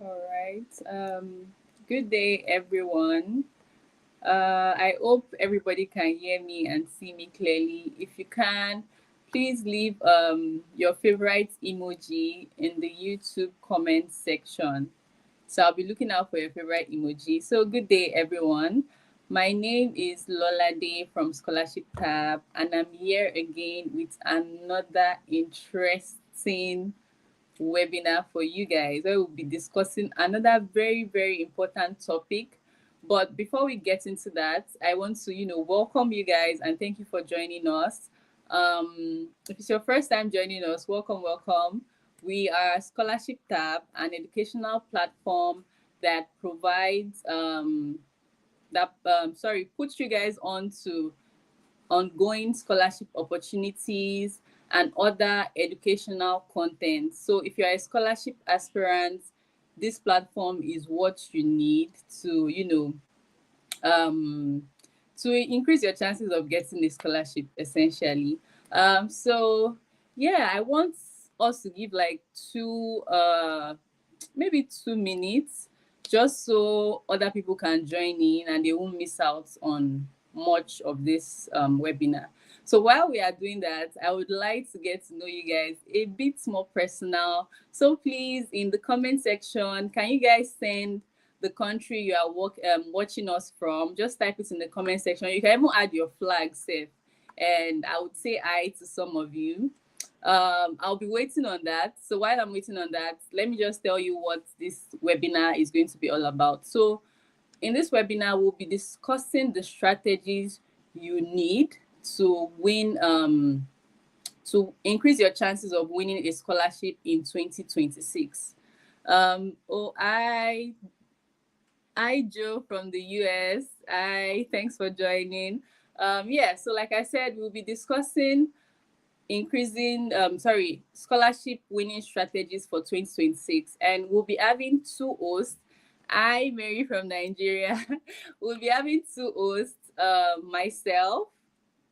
All right. Good day, everyone. I hope everybody can hear me and see me clearly. If you can, please leave your favorite emoji in the YouTube comment section. So I'll be looking out for your favorite emoji. So good day, everyone. My name is Lola Day from Scholarship Tab, and I'm here again with another interesting webinar for you guys where we'll be discussing another very important topic. But before we get into that, I want to, welcome you guys and thank you for joining us. If it's your first time joining us, welcome. We are Scholarship Tab, an educational platform that provides puts you guys on to ongoing scholarship opportunities, and other educational content. So if you're a scholarship aspirant, this platform is what you need to, um, to increase your chances of getting a scholarship, essentially. Yeah, I want us to give like maybe 2 minutes, just so other people can join in and they won't miss out on much of this webinar. So while we are doing that, I would like to get to know you guys a bit more personal. So please, in the comment section, can you guys send the country you are watching us from? Just type it in the comment section. You can even add your flag, safe, and I would say hi to some of you. I'll be waiting on that. So while I'm waiting on that, let me just tell you what this webinar is going to be all about. So in this webinar, we'll be discussing the strategies you need to win, to increase your chances of winning a scholarship in 2026. I, Joe from the US. Thanks for joining. Yeah, so like I said, we'll be discussing scholarship winning strategies for 2026, and we'll be having two hosts. I, Mary from Nigeria, we'll be having two hosts. Myself,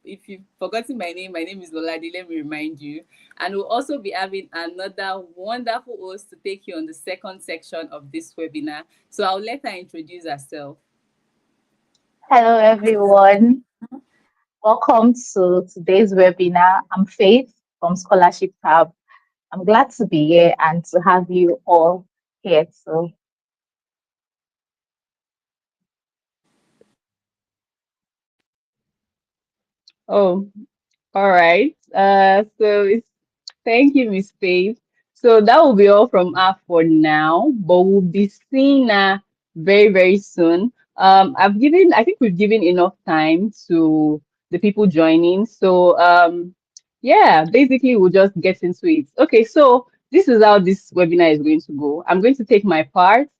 if you've forgotten my name is Loladi, let me remind you. And we'll also be having another wonderful host to take you on the second section of this webinar. So I'll let her introduce herself. Hello, everyone. Welcome to today's webinar. I'm Faith from Scholarship Hub. I'm glad to be here and to have you all here too. Oh, all right. Thank you, Miss Faith. So that will be all from us for now, but we'll be seeing her very soon. I think we've given enough time to the people joining. So yeah, basically we'll just get into it. Okay, so this is how this webinar is going to go. I'm going to take my part.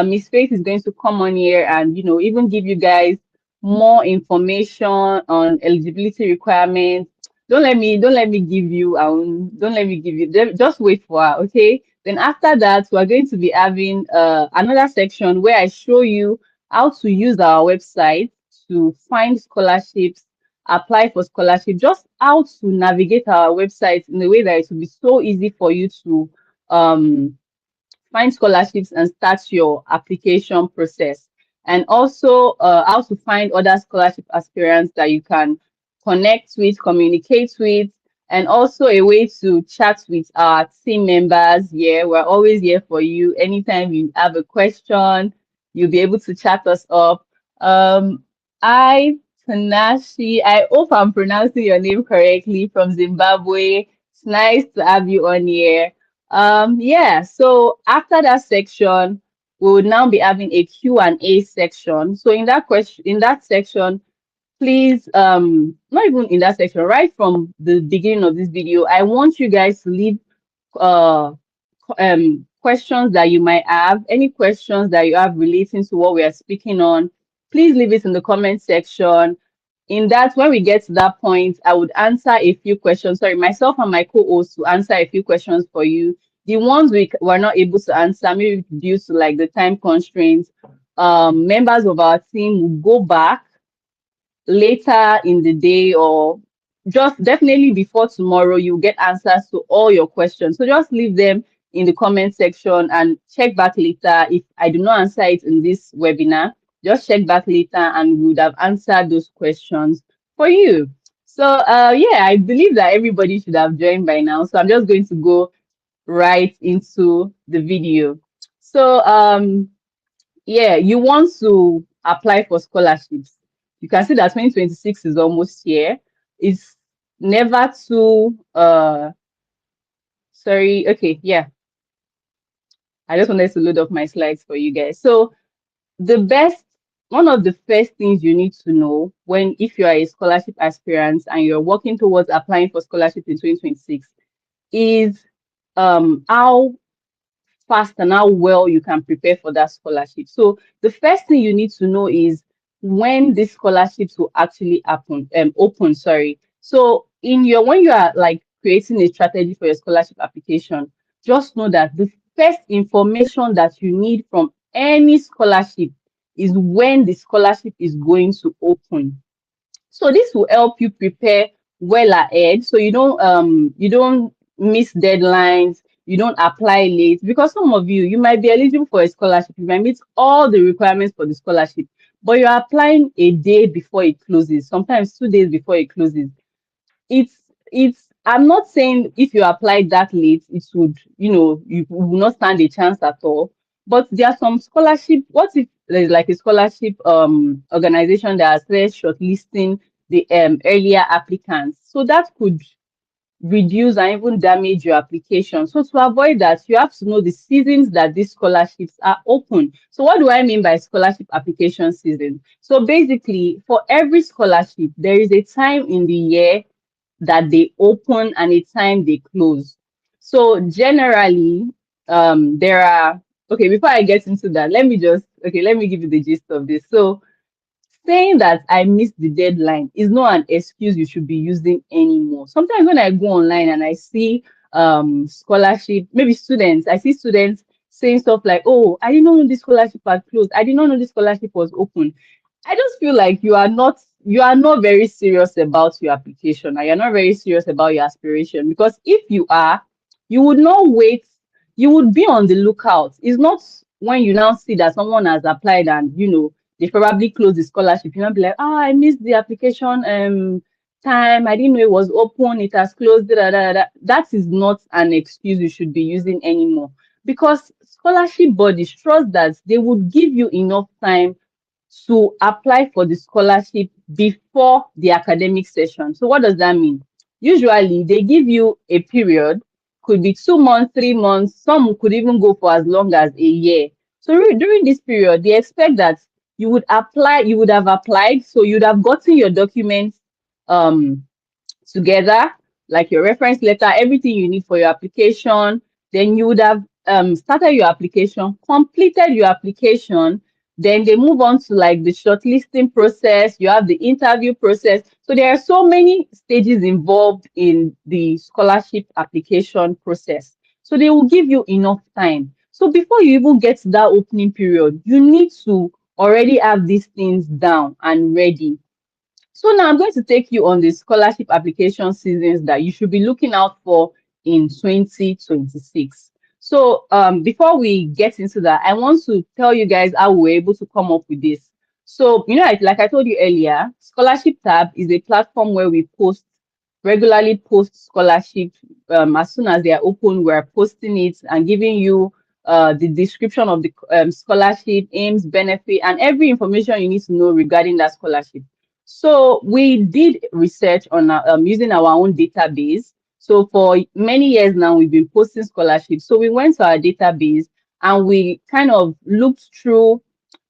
Miss Faith is going to come on here and even give you guys more information on eligibility requirements. Don't let me give you don't let me give you just wait for her, okay? Then after that, we're going to be having another section where I show you how to use our website to find scholarships, apply for scholarship, just how to navigate our website in a way that it will be so easy for you to um find scholarships and start your application process. And also how to find other scholarship aspirants that you can connect with, communicate with, and also a way to chat with our team members. Yeah, we're always here for you. Anytime you have a question, you'll be able to chat us up. Um, I, Tanashi, I hope I'm pronouncing your name correctly, from Zimbabwe. It's nice to have you on here. Yeah, so after that section, we will now be having a Q&A section. So in that section, please, not even in that section, right from the beginning of this video, I want you guys to leave uh questions that you might have, any questions that you have relating to what we are speaking on. Please leave it in the comment section. In that, when we get to that point, I would answer a few questions. Sorry, myself and my co-host will answer a few questions for you. The ones we were not able to answer, maybe due to like the time constraints, members of our team will go back later in the day, or just definitely before tomorrow. You get answers to all your questions, so just leave them in the comment section and check back later. If I do not answer it in this webinar, just check back later and we would have answered those questions for you. So yeah, I believe that everybody should have joined by now. So I'm just going to go right into the video. So yeah, you want to apply for scholarships. You can see that 2026 is almost here. It's never too sorry, okay, yeah. I just wanted to load up my slides for you guys. So the best one of the first things you need to know when if you are a scholarship aspirant and you're working towards applying for scholarship in 2026 is how fast and how well you can prepare for that scholarship. So the first thing you need to know is when these scholarships will actually open, sorry. So in your when you are like creating a strategy for your scholarship application, just know that the first information that you need from any scholarship is when the scholarship is going to open. So this will help you prepare well ahead so you don't miss deadlines, you don't apply late because some of you might be eligible for a scholarship, you might meet all the requirements for the scholarship, but you're applying a day before it closes, sometimes 2 days before it closes. It's I'm not saying if you apply that late it would you will not stand a chance at all, but there are some scholarship. What if there's like a scholarship organization that has started shortlisting the earlier applicants, so that could reduce and even damage your application. So to avoid that, you have to know the seasons that these scholarships are open. So what do I mean by scholarship application season? So basically for every scholarship there is a time in the year that they open and a time they close. So generally, there are okay, before I get into that, let me give you the gist of this. So saying that I missed the deadline is not an excuse you should be using anymore. Sometimes when I go online and I see scholarship, maybe students, I see students saying stuff like, oh, I didn't know this scholarship had closed. I did not know this scholarship was open. I just feel like you are not very serious about your application and you're not very serious about your aspiration, because if you are, you would not wait, you would be on the lookout. It's not when you now see that someone has applied and they probably closed the scholarship, you not be like, oh, I missed the application time, I didn't know it was open, it has closed. Da, da, da, da. That is not an excuse you should be using anymore, because scholarship bodies trust that they would give you enough time to apply for the scholarship before the academic session. So what does that mean? Usually they give you a period, could be 2 months, 3 months, some could even go for as long as a year. So during this period, they expect that you would have applied, so you'd have gotten your documents um together, like your reference letter, everything you need for your application. Then you would have started your application, completed your application. Then they move on to like the shortlisting process. You have the interview process. So there are so many stages involved in the scholarship application process. So they will give you enough time. So before you even get to that opening period, you need to already have these things down and ready. So now I'm going to take you on the scholarship application seasons that you should be looking out for in 2026. So before we get into that, I want to tell you guys how we were able to come up with this. So, like I told you earlier, Scholarship Tab is a platform where we regularly post scholarship. As soon as they are open, we're posting it and giving you the description of the scholarship, aims, benefit, and every information you need to know regarding that scholarship. So we did research on using our own database. So for many years now, we've been posting scholarships. So we went to our database and we kind of looked through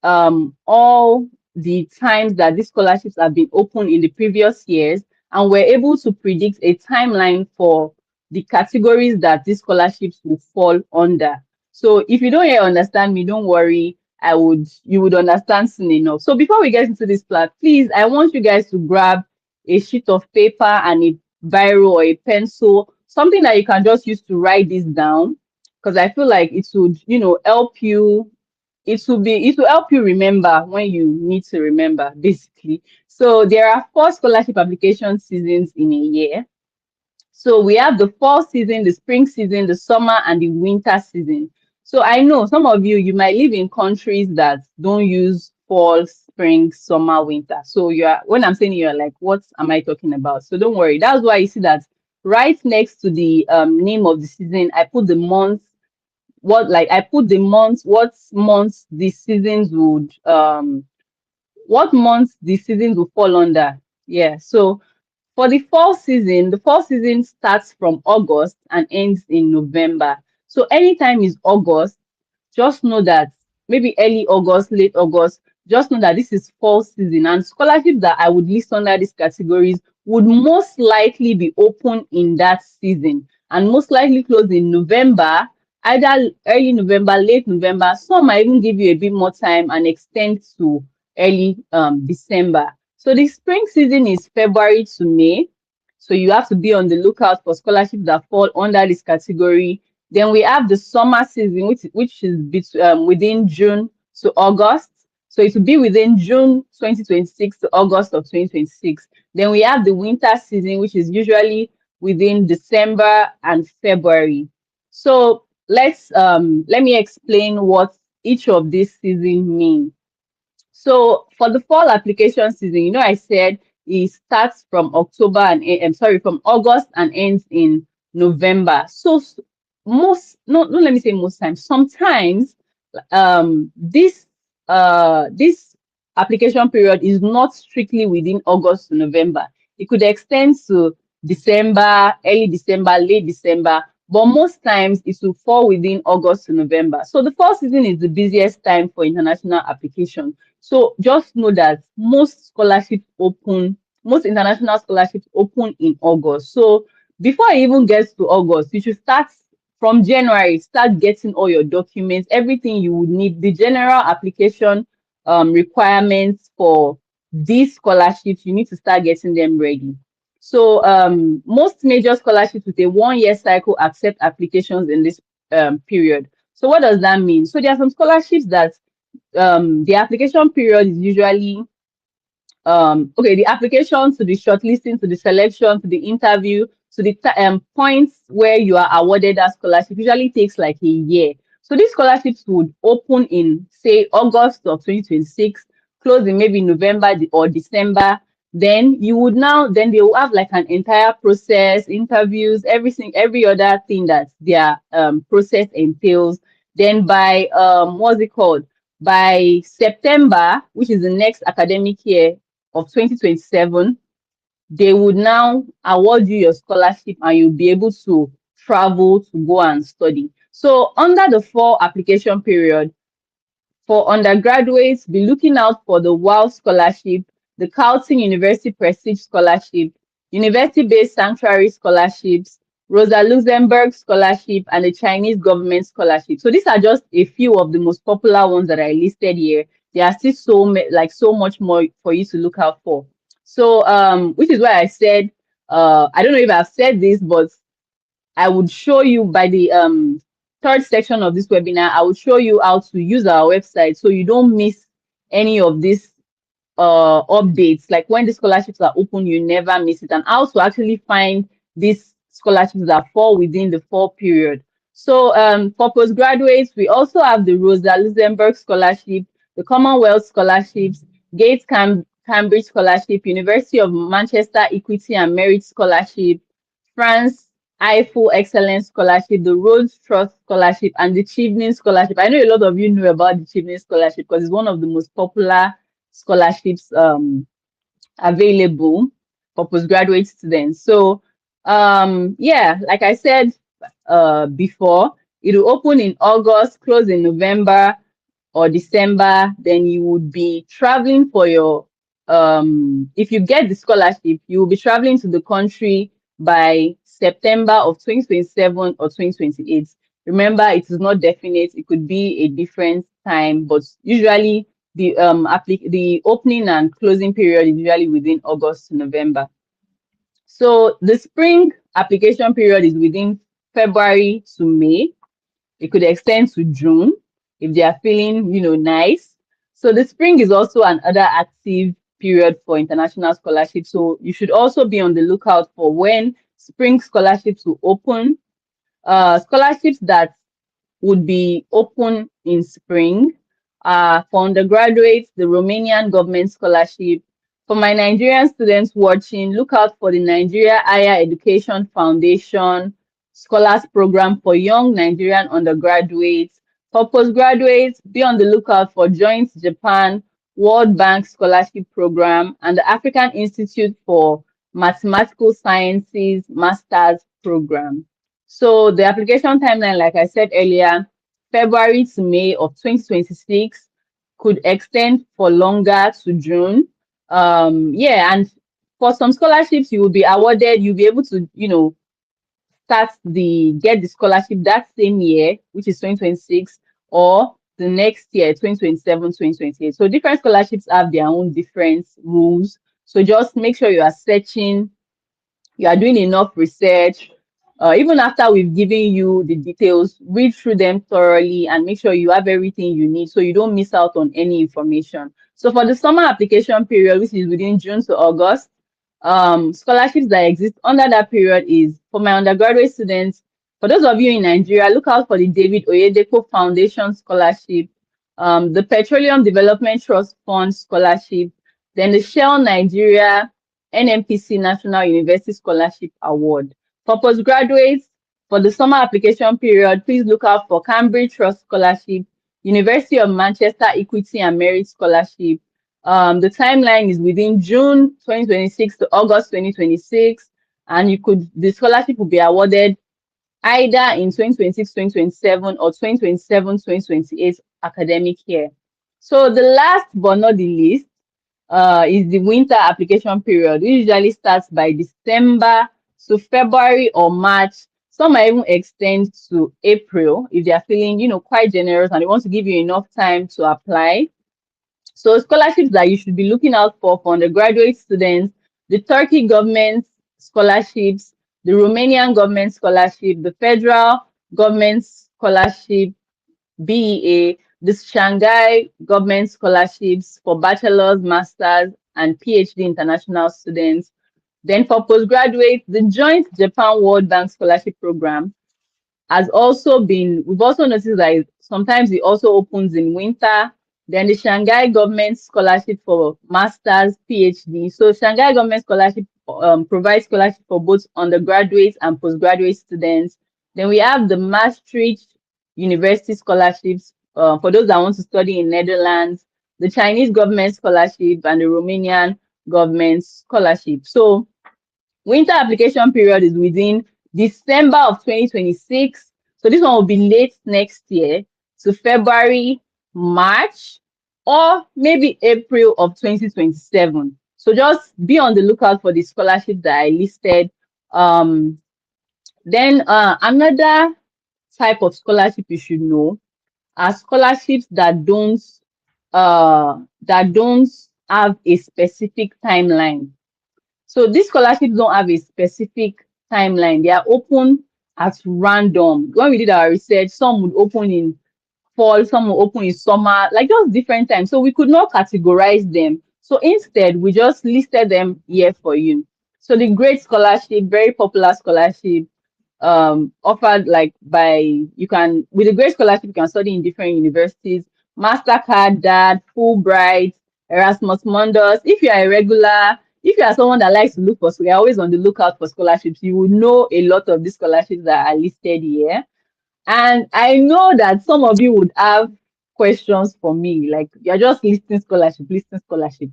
all the times that these scholarships have been open in the previous years, and we're able to predict a timeline for the categories that these scholarships will fall under. So if you don't yet understand me, don't worry. You would understand soon enough. So before we get into this part, please, I want you guys to grab a sheet of paper and a biro or a pencil, something that you can just use to write this down, because I feel like it would, help you. It will help you remember when you need to remember, basically. So there are 4 scholarship application seasons in a year. So we have the fall season, the spring season, the summer, and the winter season. So I know some of you, you might live in countries that don't use fall, spring, summer, winter. So you are, when I'm saying you're like, what am I talking about? So don't worry. That's why you see that right next to the name of the season, I put the month, what like I put the month, what months the seasons would what months the seasons will fall under. Yeah. So for the fall season starts from August and ends in November. So anytime is August, just know that maybe early August, late August, just know that this is fall season. And scholarships that I would list under these categories would most likely be open in that season and most likely close in November, either early November, late November. Some might even give you a bit more time and extend to early December. So the spring season is February to May. So you have to be on the lookout for scholarships that fall under this category. Then we have the summer season, which is within June to August. So it will be within June 2026 to August of 2026. Then we have the winter season, which is usually within December and February. So let me explain what each of these seasons mean. So for the fall application season, I said it starts from October and I'm sorry, from August and ends in November. So most, no, let me say most times, sometimes this application period is not strictly within August to November. It could extend to December, early December, late December, but most times it will fall within August to November. So the fall season is the busiest time for international application. So just know that most international scholarships open in August. So before it even gets to August, you should start from January, start getting all your documents, everything you would need, the general application requirements for these scholarships, you need to start getting them ready. So most major scholarships with a 1 year cycle accept applications in this period. So what does that mean? So there are some scholarships that the application period is usually okay, the application to the shortlisting to the selection to the interview to the points where you are awarded that scholarship usually takes like a year. So these scholarships would open in say August of 2026, close in maybe November or December. Then you would then they will have like an entire process, interviews, everything, every other thing that their process entails. Then by what's it called, by September, which is the next academic year of 2027, they would now award you your scholarship and you'll be able to travel to go and study. So under the fall application period, for undergraduates, be looking out for the WOW Scholarship, the Carleton University Prestige Scholarship, University-based Sanctuary Scholarships, Rosa Luxemburg Scholarship, and the Chinese Government Scholarship. So these are just a few of the most popular ones that I listed here. There are still so much more for you to look out for. So which is why I said, I don't know if I've said this, but I would show you by the third section of this webinar, I will show you how to use our website so you don't miss any of these updates. Like when the scholarships are open, you never miss it. And how to actually find these scholarships that fall within the fall period. So for postgraduates, we also have the Rosa Luxemburg Scholarship, the Commonwealth Scholarships, Gates Cambridge Scholarship, University of Manchester Equity and Merit Scholarship, France IFO Excellence Scholarship, the Rhodes Trust Scholarship, and the Chevening Scholarship. I know a lot of you know about the Chevening Scholarship because it's one of the most popular scholarships available for postgraduate students. So yeah, like I said before, it will open in August, close in November or December. Then you would be traveling for your if you get the scholarship, you will be traveling to the country by September of 2027 or 2028. Remember, it is not definite, it could be a different time, but usually the opening and closing period is usually within August to November. So the spring application period is within February to May. It could extend to June if they are feeling, nice. So the spring is also another active period for international scholarship. So you should also be on the lookout for when spring scholarships will open. Scholarships that would be open in spring. For undergraduates, the Romanian government scholarship. For my Nigerian students watching, look out for the Nigeria Higher Education Foundation Scholars Program for young Nigerian undergraduates. For postgraduates, be on the lookout for Joint Japan World Bank Scholarship Program and the African Institute for Mathematical Sciences Masters Program. So the application timeline, like I said earlier, February to May of 2026, could extend for longer to June. Yeah, and for some scholarships, you will be awarded, you'll be able to, get the scholarship that same year, which is 2026, or the next year, 2027, 2028. So different scholarships have their own different rules. So just make sure you are searching, you are doing enough research. Even after we've given you the details, read through them thoroughly and make sure you have everything you need so you don't miss out on any information. So for the summer application period, which is within June to August, scholarships that exist under that period is for my undergraduate students. For those of you in Nigeria, look out for the David Oyedepo Foundation Scholarship, the Petroleum Development Trust Fund Scholarship, then the Shell Nigeria NMPC National University Scholarship Award. For postgraduates, for the summer application period, please look out for Cambridge Trust Scholarship, University of Manchester Equity and Merit Scholarship. The timeline is within June 2026 to August 2026, and the scholarship will be awarded either in 2026, 2027 or 2027, 2028 academic year. So the last but not the least is the winter application period, which usually starts by December to February or March. Some might even extend to April if they are feeling, quite generous and they want to give you enough time to apply. So scholarships that you should be looking out for undergraduate students, the Turkey government scholarships, the Romanian government scholarship, the federal government scholarship, BEA, the Shanghai government scholarships for bachelor's, master's, and PhD international students. Then for postgraduates, the Joint Japan World Bank Scholarship Program we've also noticed that sometimes it also opens in winter. Then the Shanghai government scholarship for master's, PhD. So Shanghai government scholarship provides scholarship for both undergraduate and postgraduate students. Then we have the Maastricht University scholarships for those that want to study in Netherlands, the Chinese government scholarship, and the Romanian government scholarship. So winter application period is within December of 2026. So this one will be late next year to February, March, or maybe April of 2027. So just be on the lookout for the scholarship that I listed. Then another type of scholarship you should know are scholarships that don't have a specific timeline. So these scholarships don't have a specific timeline. They are open at random. When we did our research, some would open in fall, some will open in summer, like just different times. So we could not categorize them. So instead, we just listed them here for you. So the Great Scholarship, very popular scholarship, offered like by you can with a Great Scholarship you can study in different universities. Mastercard, DAD, Fulbright, Erasmus Mundus. If you are a regular, if you are someone that likes to look for, so you're always on the lookout for scholarships, you will know a lot of these scholarships that are listed here. And I know that some of you would have questions for me, like you're just listing scholarship.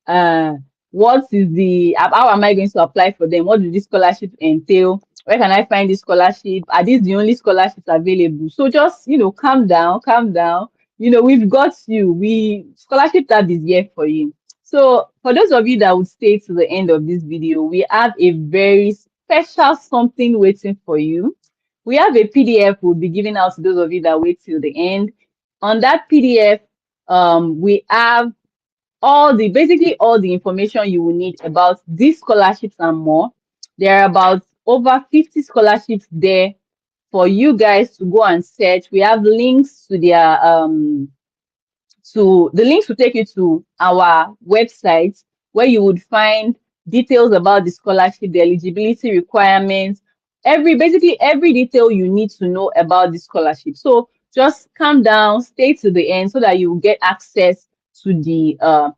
Uh, what is how am I going to apply for them? What do these scholarships entail? Where can I find this scholarship? Are these the only scholarships available? So just, calm down, calm down. We've got you. Scholarship tab is here for you. So for those of you that would stay to the end of this video, we have a very special something waiting for you. We have a PDF we'll be giving out to those of you that wait till the end. On that PDF, we have basically all the information you will need about these scholarships and more. There are about over 50 scholarships there for you guys to go and search. We have links to the links will take you to our website where you would find details about the scholarship, the eligibility requirements, basically every detail you need to know about the scholarship. So just calm down, stay to the end so that you will get access to the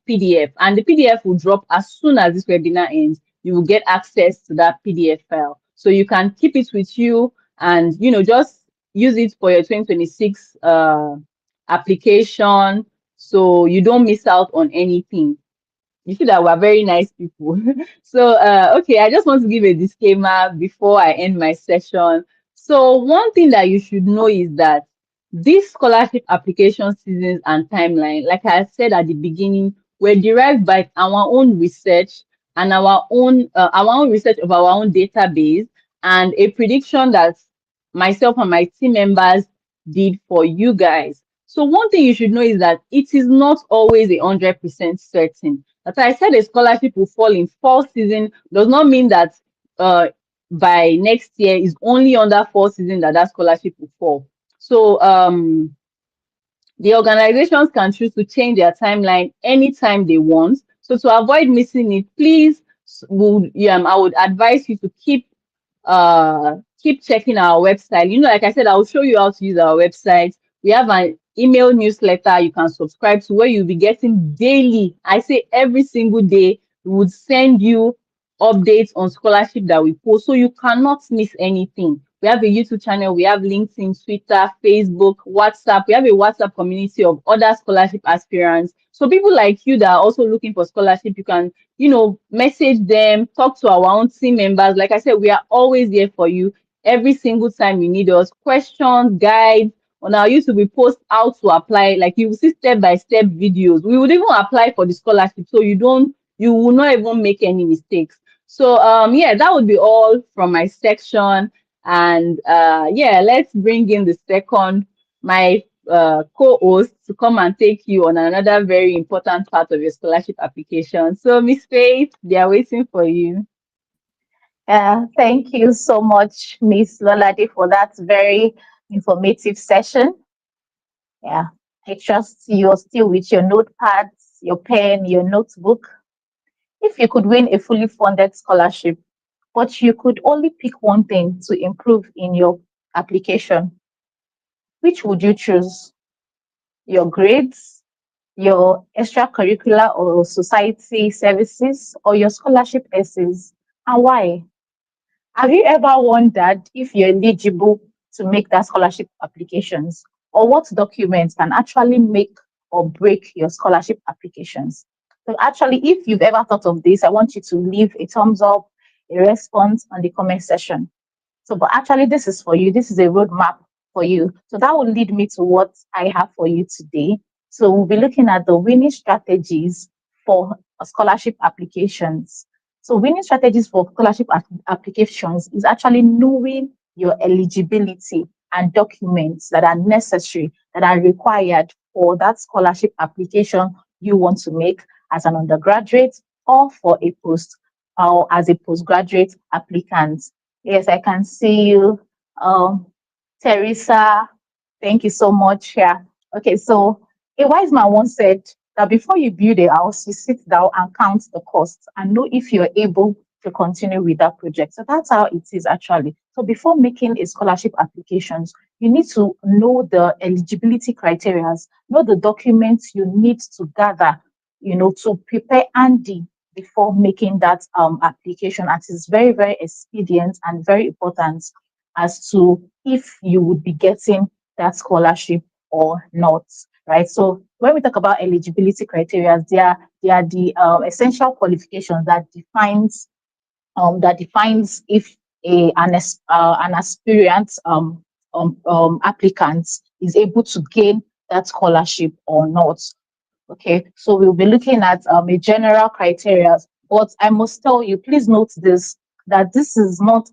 PDF, and the PDF will drop as soon as this webinar ends. You will get access to that PDF file, so you can keep it with you, and just use it for your 2026 application, so you don't miss out on anything. You see that we're very nice people. So, okay, I just want to give a disclaimer before I end my session. So, one thing that you should know is that these scholarship application seasons and timeline, like I said at the beginning, were derived by our own research and our own research of our own database, and a prediction that myself and my team members did for you guys. So one thing you should know is that it is not always 100% certain. As I said, a scholarship will fall in fall season does not mean that uh, by next year is only under fall season that scholarship will fall. So the organizations can choose to change their timeline anytime they want. So to avoid missing it, please, I would advise you to keep checking our website. Like I said, I'll show you how to use our website. We have an email newsletter you can subscribe to, where you'll be getting daily, I say every single day, we would send you updates on scholarship that we post, so you cannot miss anything. We have a YouTube channel, we have LinkedIn, Twitter, Facebook, WhatsApp. We have a WhatsApp community of other scholarship aspirants. So people like you that are also looking for scholarship, you can message them, talk to our own team members. Like I said, we are always there for you every single time you need us. Questions, guides. On our YouTube, we post how to apply. Like, you will see step-by-step videos. We would even apply for the scholarship, so you will not even make any mistakes. So yeah, that would be all from my section. And yeah, let's bring in the second, my co-host, to come and take you on another very important part of your scholarship application. So, Miss Faith, they are waiting for you. Thank you so much, Miss Lolade, for that very informative session. Yeah, I trust you're still with your notepads, your pen, your notebook. If you could win a fully funded scholarship, but you could only pick one thing to improve in your application, which would you choose? Your grades, your extracurricular or society services, or your scholarship essays, and why? Have you ever wondered if you're eligible to make that scholarship applications, or what documents can actually make or break your scholarship applications? So actually, if you've ever thought of this, I want you to leave a thumbs up, a response on the comment section. So, but actually, this is for you. This is a roadmap for you. So that will lead me to what I have for you today. So we'll be looking at the winning strategies for scholarship applications. So winning strategies for scholarship applications is actually knowing your eligibility and documents that are necessary, that are required for that scholarship application you want to make as an undergraduate or for a post or as a postgraduate applicant. Yes, I can see you. Teresa, thank you so much. Yeah. Okay, so a wise man once said that before you build a house, you sit down and count the costs and know if you're able to continue with that project. So that's how it is actually. So before making a scholarship applications, you need to know the eligibility criteria, know the documents you need to gather, to prepare Andy before making that application. And it's very, very expedient and very important as to if you would be getting that scholarship or not, right? So when we talk about eligibility criteria, they are the essential qualifications that defines if an aspirant applicant is able to gain that scholarship or not. Okay, so we'll be looking at a general criteria, but I must tell you, please note this, that this is not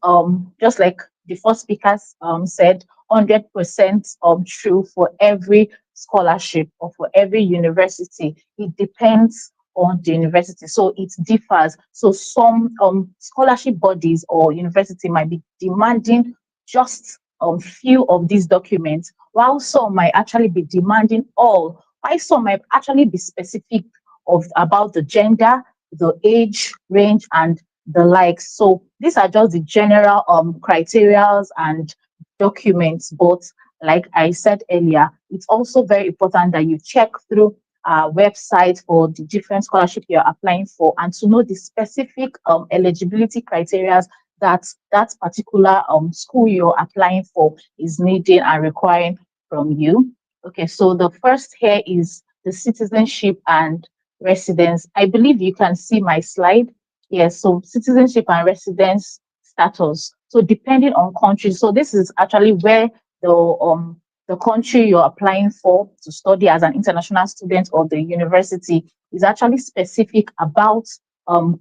just like the first speakers said, 100% true for every scholarship or for every university. It depends on the university, so it differs. So some scholarship bodies or university might be demanding just few of these documents, while some might actually be demanding all, why some might actually be specific of about the gender, the age range, and the likes. So these are just the general criteria and documents. But like I said earlier, it's also very important that you check through our website for the different scholarship you're applying for, and to know the specific eligibility criteria that that particular school you're applying for is needing and requiring from you. Okay, so the first here is the citizenship and residence. I believe you can see my slide. Yes, so citizenship and residence status. So depending on country, so this is actually where the country you're applying for to study as an international student or the university is actually specific about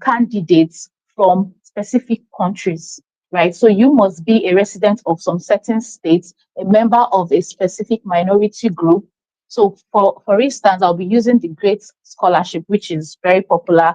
candidates from specific countries, right? So you must be a resident of some certain states, a member of a specific minority group. So for instance, I'll be using the Great Scholarship, which is very popular,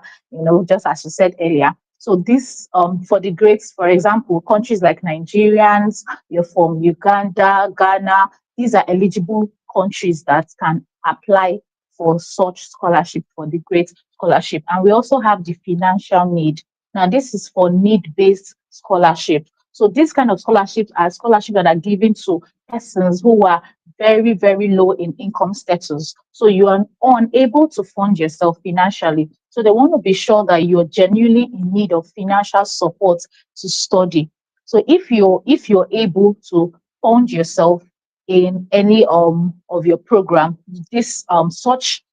just as you said earlier. So this for the grades, for example, countries like Nigerians, you're from Uganda, Ghana, these are eligible countries that can apply for such scholarship, for the Great Scholarship. And we also have the financial need. Now, this is for need-based scholarship. So these kind of scholarships are scholarships that are given to persons who are very, very low in income status. So you are unable to fund yourself financially. So they want to be sure that you're genuinely in need of financial support to study. So if you're able to fund yourself in any of your program, this such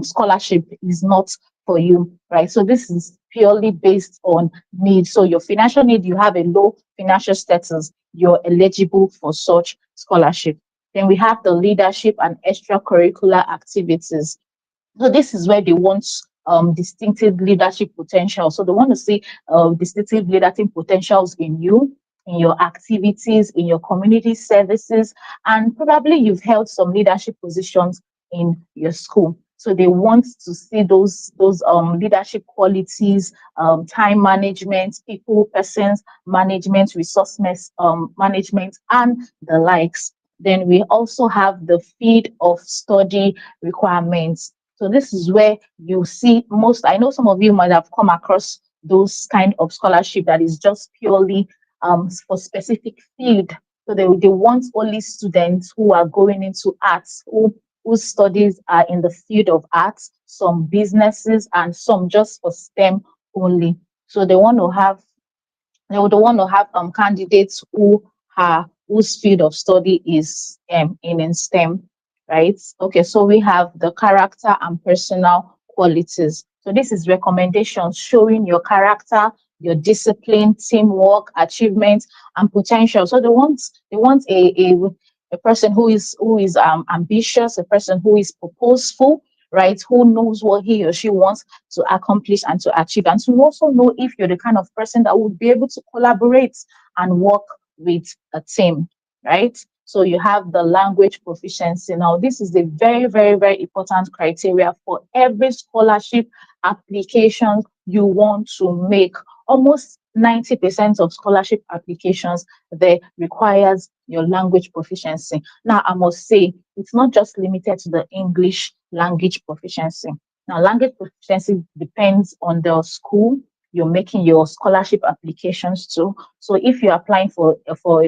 scholarship is not for you, right? So this is purely based on need. So your financial need, you have a low financial status, you're eligible for such scholarship. Then we have the leadership and extracurricular activities. So this is where they want distinctive leadership potential. So they want to see distinctive leadership potentials in you, in your activities, in your community services, and probably you've held some leadership positions in your school. So they want to see those leadership qualities, time management, people, persons management, management, and the likes. Then we also have the field of study requirements. So this is where you see most. I know some of you might have come across those kind of scholarship that is just purely for specific field. So they want only students who are going into arts, whose studies are in the field of arts, some businesses, and some just for STEM only. So they would want to have candidates whose field of study is in STEM, right? Okay, so we have the character and personal qualities. So this is recommendations showing your character, your discipline, teamwork, achievements, and potential. So they want a person who is ambitious, a person who is purposeful, right? Who knows what he or she wants to accomplish and to achieve, and to also know if you're the kind of person that would be able to collaborate and work with a team, right? So you have the language proficiency. Now, this is a very, very, very important criteria for every scholarship application you want to make. Almost 90% of scholarship applications there requires your language proficiency. Now, I must say, it's not just limited to the English language proficiency. Now, language proficiency depends on the school you're making your scholarship applications to. So, if you're applying for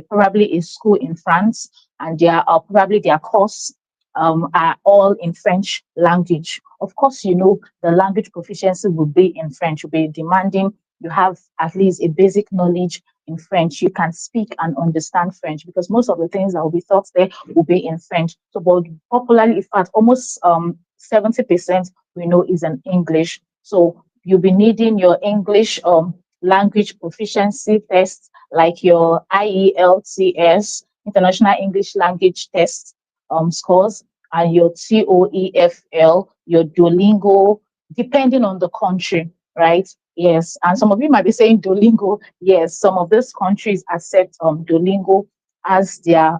probably a school in France, and probably their course are all in French language, of course, the language proficiency will be in French. Will be demanding you have at least a basic knowledge in French. You can speak and understand French, because most of the things that will be taught there will be in French. So, but popularly, in fact, almost 70% we know is in English. So you'll be needing your English language proficiency test, like your IELTS, International English Language Test scores, and your TOEFL, your Duolingo, depending on the country, right? Yes, and some of you might be saying Duolingo. Yes, some of these countries accept Duolingo as their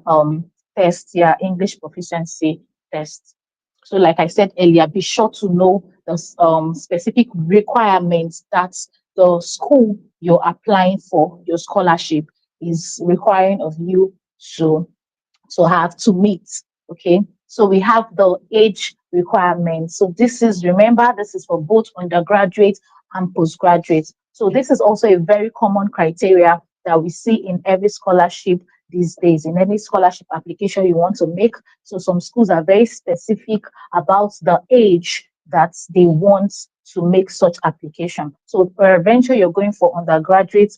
test, their English proficiency test. So, like I said earlier, be sure to know the specific requirements that the school you're applying for your scholarship is requiring of you to have to meet. Okay, so we have the age requirements. So this is, remember, this is for both undergraduate and postgraduate. So this is also a very common criteria that we see in every scholarship these days, in any scholarship application you want to make. So some schools are very specific about the age that they want to make such application. So peradventure you're going for undergraduate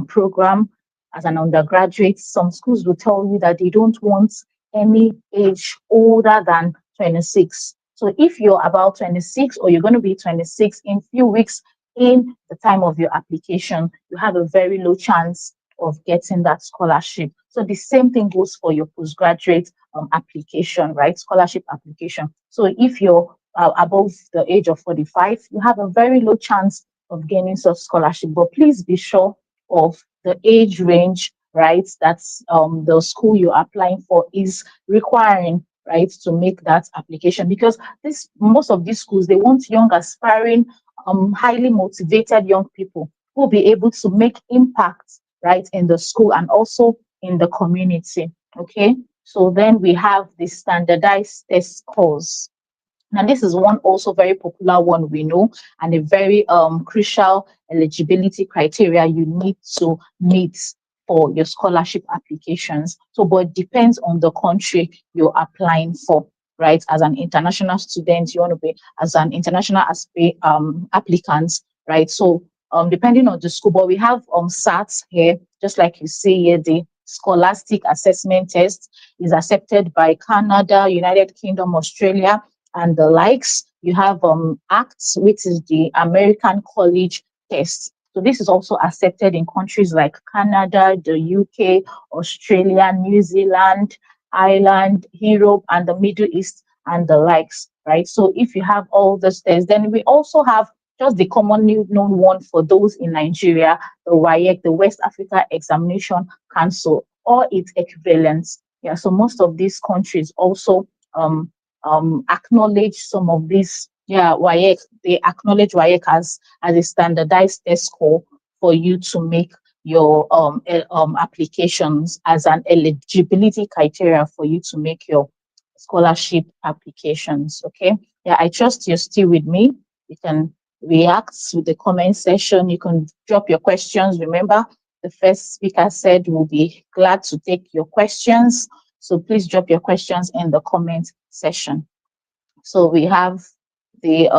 program as an undergraduate, some schools will tell you that they don't want any age older than 26. So if you're about 26 or you're going to be 26 in few weeks in the time of your application, you have a very low chance of getting that scholarship. So the same thing goes for your postgraduate application, right? Scholarship application. So if you're above the age of 45, you have a very low chance of gaining such scholarship. But please be sure of the age range, right? That's the school you're applying for is requiring, right, to make that application, because this most of these schools they want young, aspiring, highly motivated young people who will be able to make impact, right, in the school and also in the community. Okay, so then we have the standardized test scores. Now, this is one also very popular one we know, and a very crucial eligibility criteria you need to meet for your scholarship applications. So, but it depends on the country you're applying for, right? As an international student, you want to be as an international applicant, right? So, depending on the school, but we have SATs here, just like you see here, the Scholastic Assessment Test is accepted by Canada, United Kingdom, Australia, and the likes. You have ACTS, which is the American College Test. So this is also accepted in countries like Canada, the UK, Australia, New Zealand, Ireland, Europe, and the Middle East, and the likes, right? So if you have all those tests, then we also have just the commonly known one for those in Nigeria, the WAEC, the West Africa Examination Council, or its equivalents. Yeah, so most of these countries also acknowledge some of these. Yeah, WAEC, they acknowledge WAEC as a standardized test score for you to make your applications as an eligibility criteria for you to make your scholarship applications. Okay. Yeah, I trust you're still with me. You can react with the comment section. You can drop your questions. Remember, the first speaker said we'll be glad to take your questions. So please drop your questions in the comment section. So we have the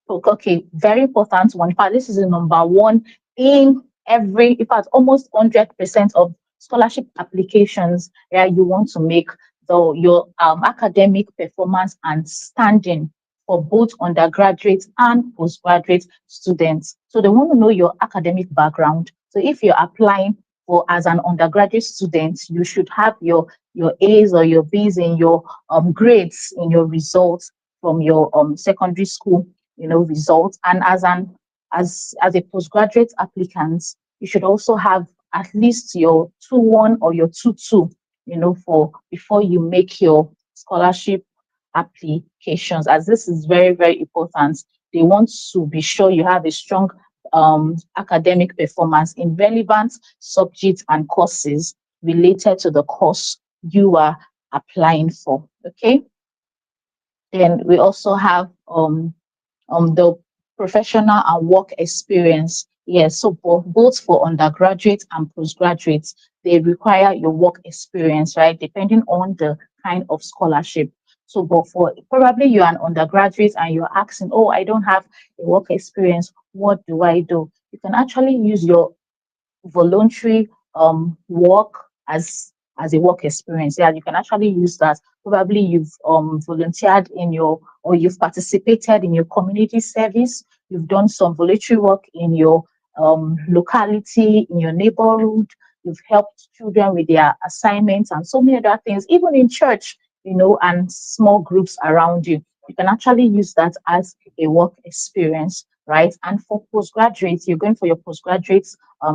okay, very important one. In fact, this is the number one in every, in fact, almost 100% of scholarship applications. Yeah, you want to make your academic performance and standing for both undergraduate and postgraduate students. So they want to know your academic background. So if you're applying for as an undergraduate student, you should have your A's or your B's in your grades in your results from your secondary school, results. And as a postgraduate applicant, you should also have at least your 2-1 or your 2-2, for before you make your scholarship applications, as this is very, very important. They want to be sure you have a strong academic performance in relevant subjects and courses related to the course you are applying for. Okay. Then we also have the professional and work experience. Yes, so both for undergraduates and postgraduates, they require your work experience, right? Depending on the kind of scholarship. So, but for probably you're an undergraduate and you're asking, oh, I don't have a work experience. What do I do? You can actually use your voluntary work as a work experience. Yeah, you can actually use that. Probably you've volunteered in your or you've participated in your community service. You've done some voluntary work in your locality, in your neighborhood. You've helped children with their assignments and so many other things, even in church, and small groups around you. You can actually use that as a work experience, right? And for postgraduates, you're going for your postgraduate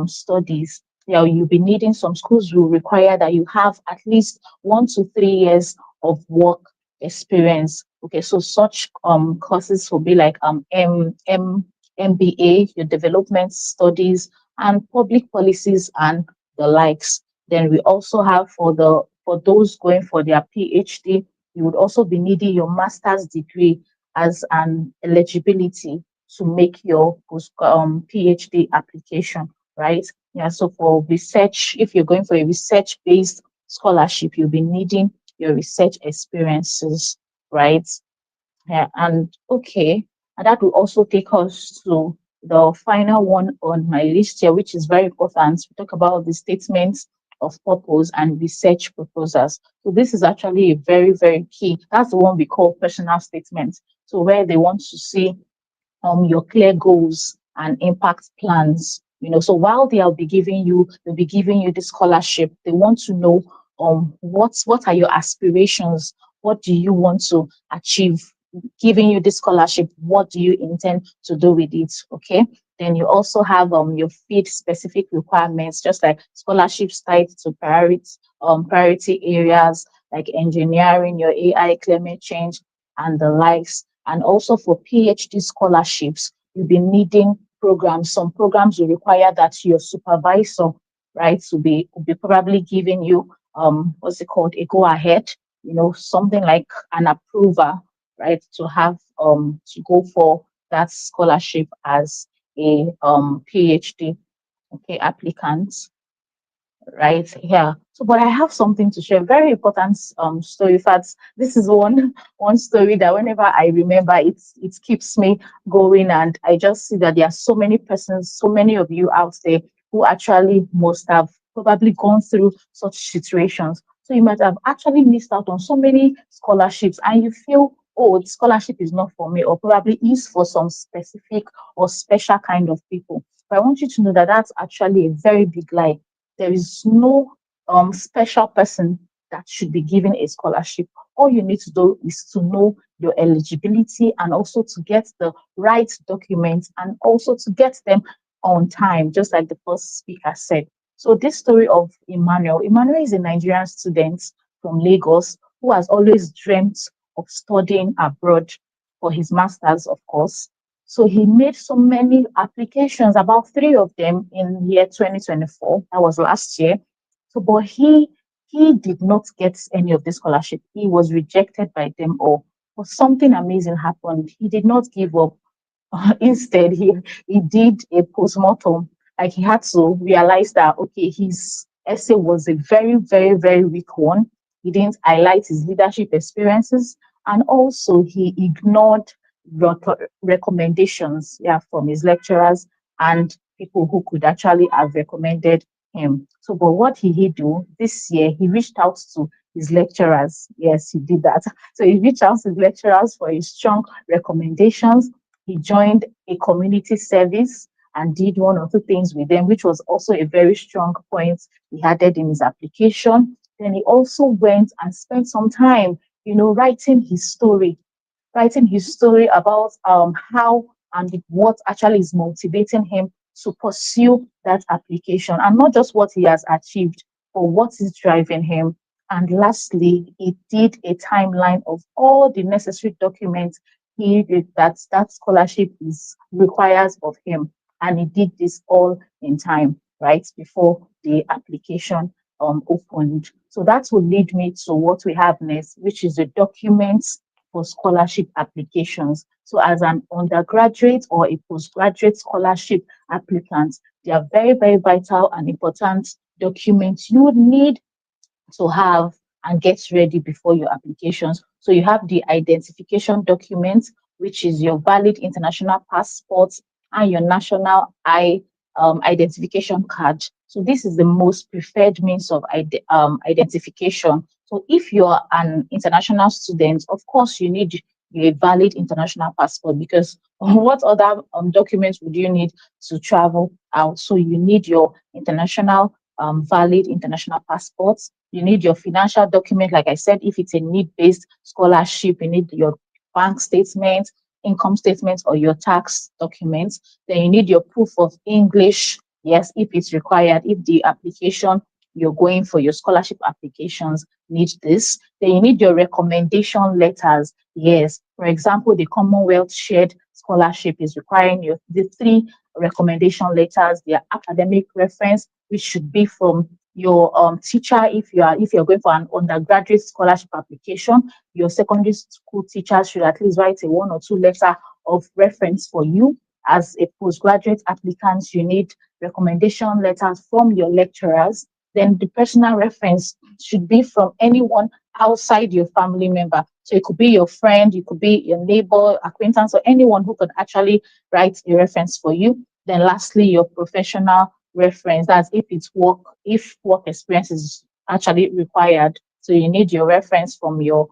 studies. Yeah, you'll be needing, some schools will require that you have at least 1 to 3 years of work experience. Okay, so such courses will be like MBA, your development studies, and public policies and the likes. Then we also have for those going for their PhD, you would also be needing your master's degree as an eligibility to make your PhD application, right? Yeah, so for research, if you're going for a research based scholarship, you'll be needing your research experiences, right? Yeah, and okay, and that will also take us to the final one on my list here, which is very important. We talk about the statements of purpose and research proposals. So this is actually a very, very key. That's the one we call personal statements. So where they want to see your clear goals and impact plans. So while they'll be giving you the scholarship, they want to know what are your aspirations? What do you want to achieve? Giving you this scholarship, what do you intend to do with it? Okay. Then you also have your field specific requirements, just like scholarships tied to priority areas like engineering, your AI, climate change, and the likes. And also for PhD scholarships, you'll be needing programs. Some programs will require that your supervisor, right, will be probably giving you what's it called, a go ahead, something like an approver, right, to have to go for that scholarship as a PhD okay applicant, right? Yeah. So, but I have something to share. Very important story. In fact, this is one story that whenever I remember, it keeps me going, and I just see that there are so many persons, so many of you out there who actually must have probably gone through such situations. So you might have actually missed out on so many scholarships, and you feel, oh, the scholarship is not for me, or probably is for some specific or special kind of people. But I want you to know that that's actually a very big lie. There is no special person that should be given a scholarship. All you need to do is to know your eligibility and also to get the right documents and also to get them on time, just like the first speaker said. So this story of Emmanuel is a Nigerian student from Lagos who has always dreamt of studying abroad for his master's, of course. So he made so many applications, about three of them in year 2024. That was last year. So, but he did not get any of the scholarship. He was rejected by them all. But something amazing happened. He did not give up. Instead, he did a postmortem. Like he had to realize that okay, his essay was a very, very, very weak one. He didn't highlight his leadership experiences, and also he ignored recommendations, yeah, from his lecturers and people who could actually have recommended him. So, but what did he do this year? He reached out to his lecturers. Yes, he did that. So he reached out to his lecturers for his strong recommendations. He joined a community service and did one or two things with them, which was also a very strong point he added in his application. Then he also went and spent some time, writing his story about how and what actually is motivating him to pursue that application, and not just what he has achieved, but what is driving him. And lastly, he did a timeline of all the necessary documents that scholarship is requires of him, and he did this all in time, right before the application opened. So that will lead me to what we have next, which is the documents for scholarship applications. So, as an undergraduate or a postgraduate scholarship applicant, they are very, very vital and important documents you would need to have and get ready before your applications. So you have the identification document, which is your valid international passport and your national identification card. So this is the most preferred means of identification. So if you're an international student, of course you need a valid international passport, because what other documents would you need to travel out? So you need your international valid international passports. You need your financial document. Like I said, if it's a need-based scholarship, you need your bank statement, income statement, or your tax documents. Then you need your proof of English. Yes, if it's required, if the application you're going for your scholarship applications need this. Then you need your recommendation letters. Yes, for example, the Commonwealth Shared Scholarship is requiring you the three recommendation letters, their academic reference, which should be from your teacher if you're going for an undergraduate scholarship application. Your secondary school teacher should at least write a one or two letter of reference for you. As a postgraduate applicant, you need recommendation letters from your lecturers. Then the personal reference should be from anyone outside your family member. So it could be your friend, it could be your neighbor, acquaintance, or anyone who could actually write a reference for you. Then lastly, your professional reference. That's if work experience is actually required. So you need your reference from your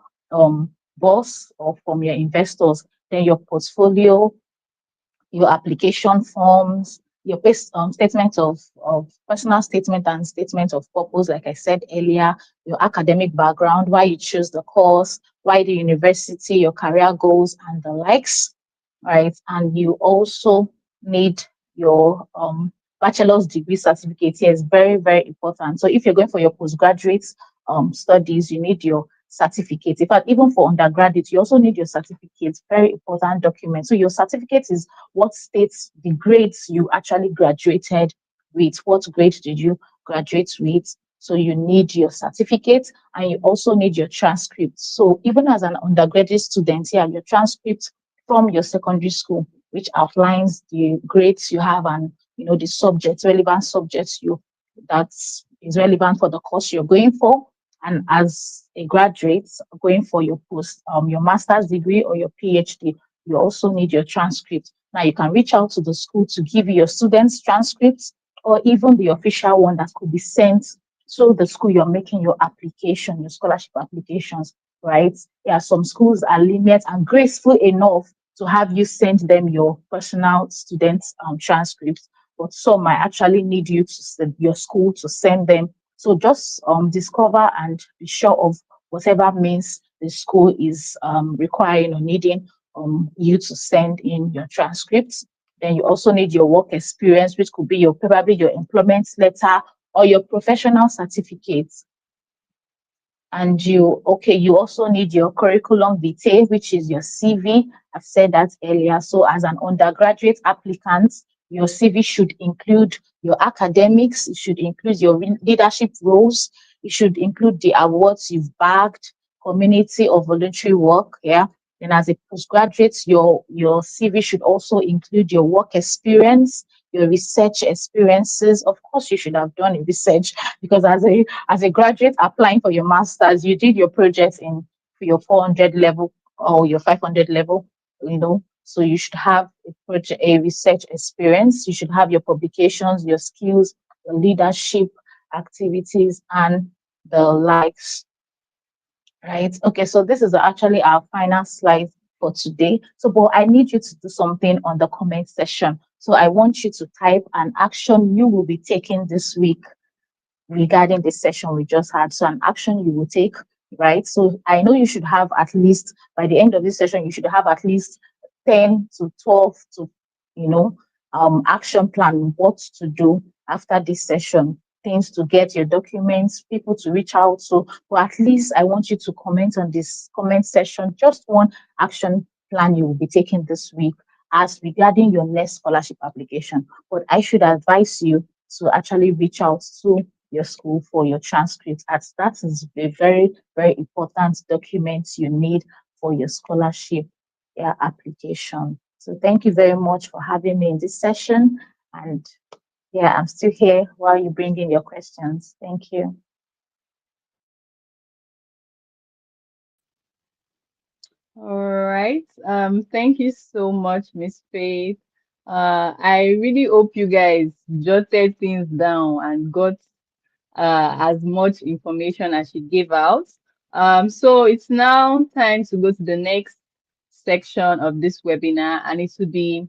boss or from your investors. Then your portfolio, your application forms, your statement of personal statement and statement of purpose, like I said earlier, your academic background, why you choose the course, why the university, your career goals, and the likes, right? And you also need your bachelor's degree certificate. Here is very, very important. So if you're going for your postgraduate studies, you need your certificate. In fact, even for undergraduate, you also need your certificate. Very important document. So your certificate is what states the grades you actually graduated with. What grade did you graduate with? So you need your certificate and you also need your transcript. So even as an undergraduate student here, your transcript from your secondary school, which outlines the grades you have and the subjects, relevant subjects that is relevant for the course you're going for. And as a graduate going for your master's degree or your PhD, you also need your transcript. Now you can reach out to the school to give you your students' transcripts or even the official one that could be sent to the school you're making your application, your scholarship applications, right? Yeah, some schools are lenient and graceful enough to have you send them your personal students' transcripts, but some might actually need you to send your school to send them. So just discover and be sure of whatever means the school is requiring or needing you to send in your transcripts. Then you also need your work experience, which could be your probably your employment letter or your professional certificates. And you also need your curriculum vitae, which is your CV. I've said that earlier. So as an undergraduate applicant, your CV should include your academics, it should include your leadership roles, it should include the awards you've bagged, community or voluntary work. Yeah. Then as a postgraduate, your CV should also include your work experience, your research experiences. Of course, you should have done a research because as a graduate applying for your master's, you did your project in for your 400 level or your 500 level, So you should have a research experience. You should have your publications, your skills, your leadership activities, and the likes. Right. Okay. So this is actually our final slide for today. So, but I need you to do something on the comment section. So I want you to type an action you will be taking this week regarding the session we just had. So, an action you will take, right? So, I know you should have at least, by the end of this session, you should have at least 10 to 12 to, you know, action plan, what to do after this session, things to get your documents, people to reach out to. But at least I want you to comment on this comment section, just one action plan you will be taking this week as regarding your next scholarship application. But I should advise you to actually reach out to your school for your transcript, as that is a very, very important document you need for your scholarship application. So thank you very much for having me in this session. And yeah, I'm still here while you bring in your questions. Thank you. All right. Thank you so much, Miss Faith. I really hope you guys jotted things down and got as much information as she gave out. So it's now time to go to the next section of this webinar, and it will be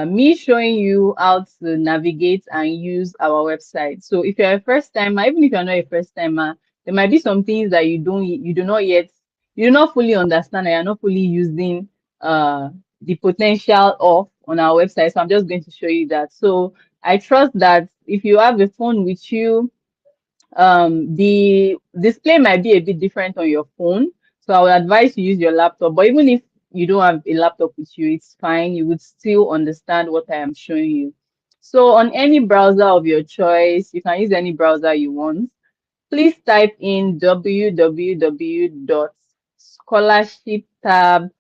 me showing you how to navigate and use our website. So if you're a first timer, even if you're not a first timer, there might be some things that you do not yet, you do not fully understand, and you're not fully using the potential of on our website. So I'm just going to show you that. So I trust that if you have a phone with you, the display might be a bit different on your phone, so I would advise you use your laptop. But even if you don't have a laptop with you, it's fine, you would still understand what I am showing you. So on any browser of your choice, you can use any browser you want. Please type in www.scholarshiptab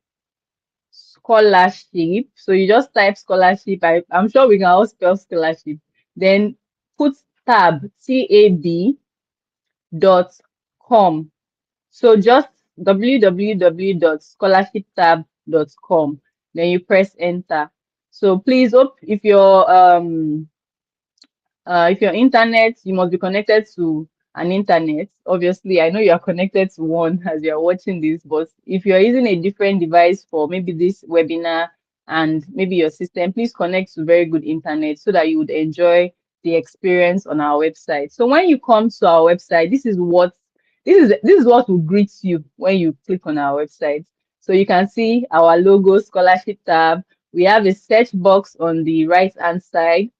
scholarship. So you just type scholarship. I'm sure we can all spell scholarship. Then put tab, TAB dot com. So just www.scholarshiptab.com. Then you press enter. So please hope if your internet, you must be connected to an internet. Obviously, I know you are connected to one as you are watching this, but if you're using a different device for maybe this webinar and maybe your system, please connect to very good internet so that you would enjoy the experience on our website. So when you come to our website, this is what will greet you when you click on our website. So you can see our logo, scholarship tab. We have a search box on the right hand side.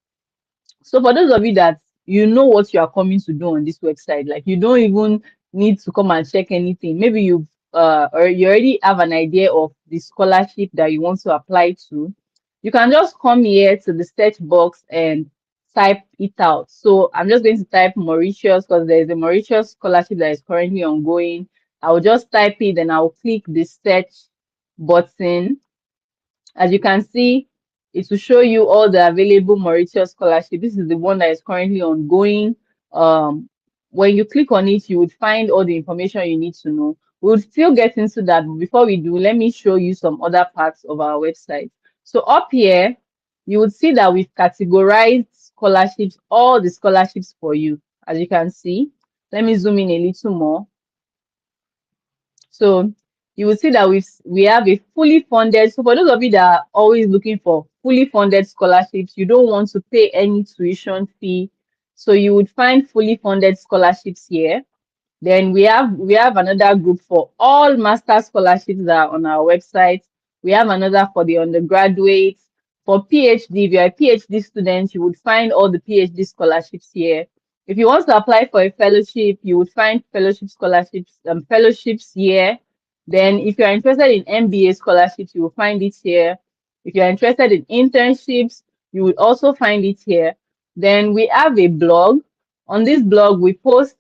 So for those of you that you know what you are coming to do on this website, like you don't even need to come and check anything. Maybe or you already have an idea of the scholarship that you want to apply to. You can just come here to the search box and type it out. So I'm just going to type Mauritius because there is a Mauritius scholarship that is currently ongoing. I will just type it, and I'll click the search button. As you can see, it will show you all the available Mauritius scholarship. This is the one that is currently ongoing. Um, when you click on it, you would find all the information you need to know. We'll still get into that, but before we do, let me show you some other parts of our website. So up here, you would see that we've categorized scholarships, all the scholarships for you. As you can see, let me zoom in a little more. So you will see that we have a fully funded. So for those of you that are always looking for fully funded scholarships, you don't want to pay any tuition fee. So you would find fully funded scholarships here. Then we have another group for all master scholarships that are on our website. We have another for the undergraduates. For PhD, if you're a PhD student, you would find all the PhD scholarships here. If you want to apply for a fellowship, you would find fellowships here. Then if you're interested in MBA scholarships, you will find it here. If you're interested in internships, you would also find it here. Then we have a blog. On this blog, we post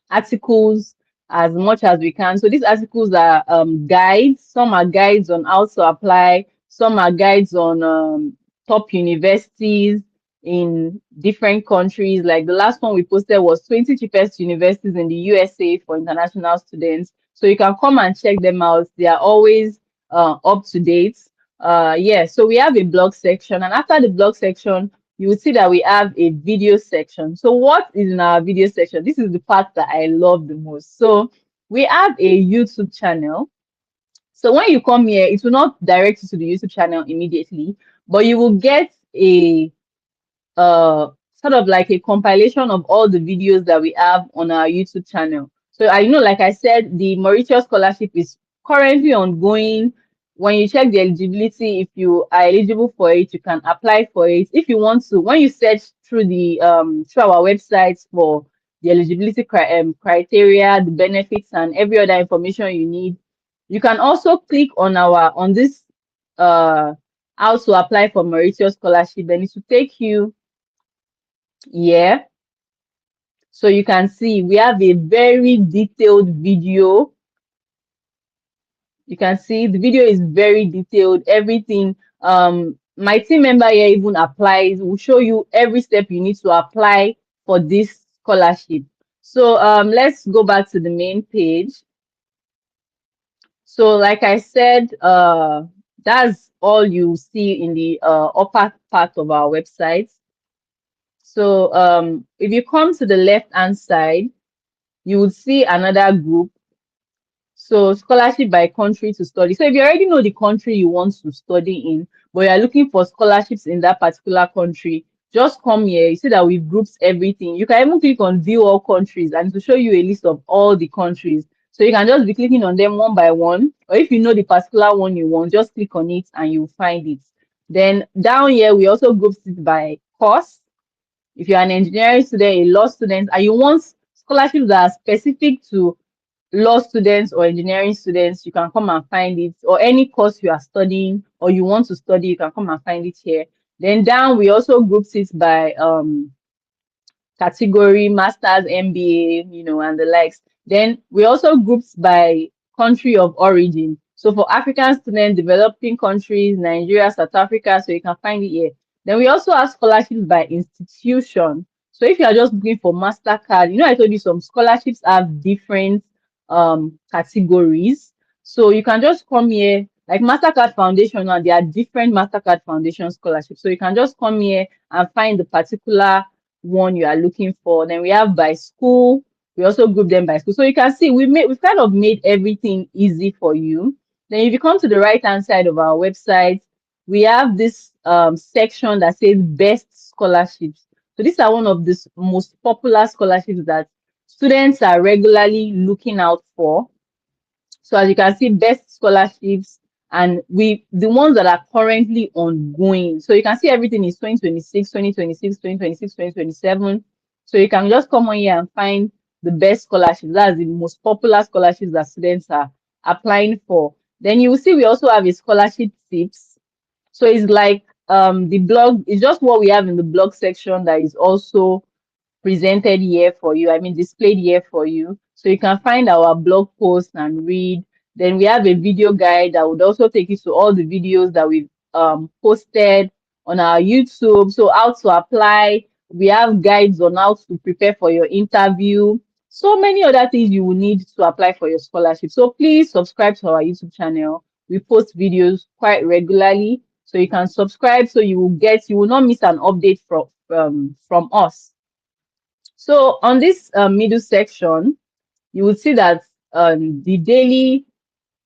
articles as much as we can. So these articles are guides. Some are guides on how to apply. Some are guides on top universities in different countries. Like the last one we posted was 20 cheapest universities in the USA for international students. So you can come and check them out. They are always up to date. Yeah, so we have a blog section, and after the blog section, you will see that we have a video section. So what is in our video section? This is the part that I love the most. So we have a YouTube channel. So when you come here, it will not direct you to the YouTube channel immediately, but you will get a sort of like a compilation of all the videos that we have on our YouTube channel. So I know, like I said, the Mauritius scholarship is currently ongoing. When you check the eligibility, if you are eligible for it, you can apply for it. If you want to, when you search through the through our websites for the eligibility criteria, the benefits, and every other information you need, you can also click on this uh how to apply for Mauritius scholarship. Then it will take you here. So you can see we have a very detailed video. You can see the video is very detailed, everything. My team member here even applies, will show you every step you need to apply for this scholarship. So let's go back to the main page. So like I said, that's all you see in the upper part of our website. So if you come to the left hand side, you would see another group. So scholarship by country to study. So if you already know the country you want to study in, but you're looking for scholarships in that particular country, just come here. You see that we've grouped everything. You can even click on view all countries and to show you a list of all the countries. So you can just be clicking on them one by one, or if you know the particular one you want, just click on it and you'll find it. Then down here, we also grouped it by course. If you're an engineering student, a law student, and you want scholarships that are specific to law students or engineering students, you can come and find it. Or any course you are studying or you want to study, you can come and find it here. Then down, we also grouped it by category, masters, MBA, and the likes. Then we also grouped by country of origin. So for African students, developing countries, Nigeria, South Africa, so you can find it here. Then we also have scholarships by institution. So if you are just looking for MasterCard, I told you some scholarships have different categories. So you can just come here, like MasterCard Foundation now, there are different MasterCard Foundation scholarships. So you can just come here and find the particular one you are looking for. Then we have by school. We also group them by school. So you can see we've kind of made everything easy for you. Then if you come to the right hand side of our website, we have this section that says best scholarships. So these are one of the most popular scholarships that students are regularly looking out for. So as you can see, best scholarships, and the ones that are currently ongoing. So you can see everything is 2026, 2026, 2026, 2027. So you can just come on here and find the best scholarships. That's the most popular scholarships that students are applying for. Then you will see we also have a scholarship tips. So it's like the blog, it's just what we have in the blog section that is also presented here for you, I mean displayed here for you. So you can find our blog post and read. Then we have a video guide that would also take you to all the videos that we've posted on our YouTube. So how to apply, we have guides on how to prepare for your interview. So many other things you will need to apply for your scholarship. So please subscribe to our YouTube channel. We post videos quite regularly. So you can subscribe so you will not miss an update from us. So on this middle section, you will see that the daily,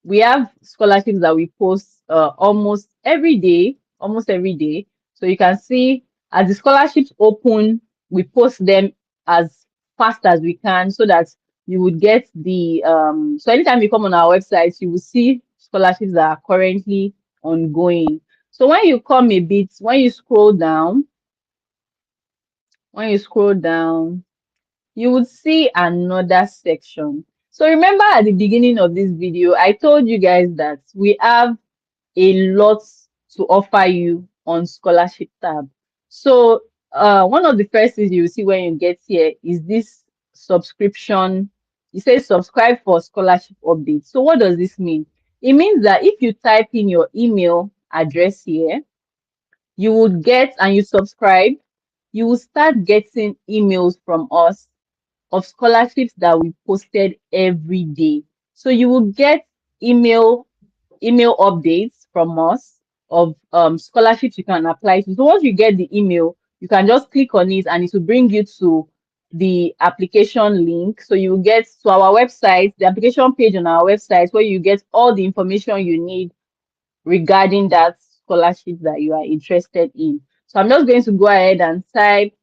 we have scholarships that we post almost every day. So you can see as the scholarships open, we post them as fast as we can so that you would get so anytime you come on our website, you will see scholarships that are currently ongoing. So when you scroll down, you would see another section. So remember at the beginning of this video, I told you guys that we have a lot to offer you on scholarship tab. So one of the first things you will see when you get here is this subscription. It says subscribe for scholarship updates. So what does this mean? It means that if you type in your email address here, you would get and you subscribe, you will start getting emails from us of scholarships that we posted every day. So you will get email email updates from us of scholarships you can apply to. So once you get the email, you can just click on it and it will bring you to the application link. So you will get to our website, the application page on our website where you get all the information you need regarding that scholarship that you are interested in. So I'm just going to go ahead and type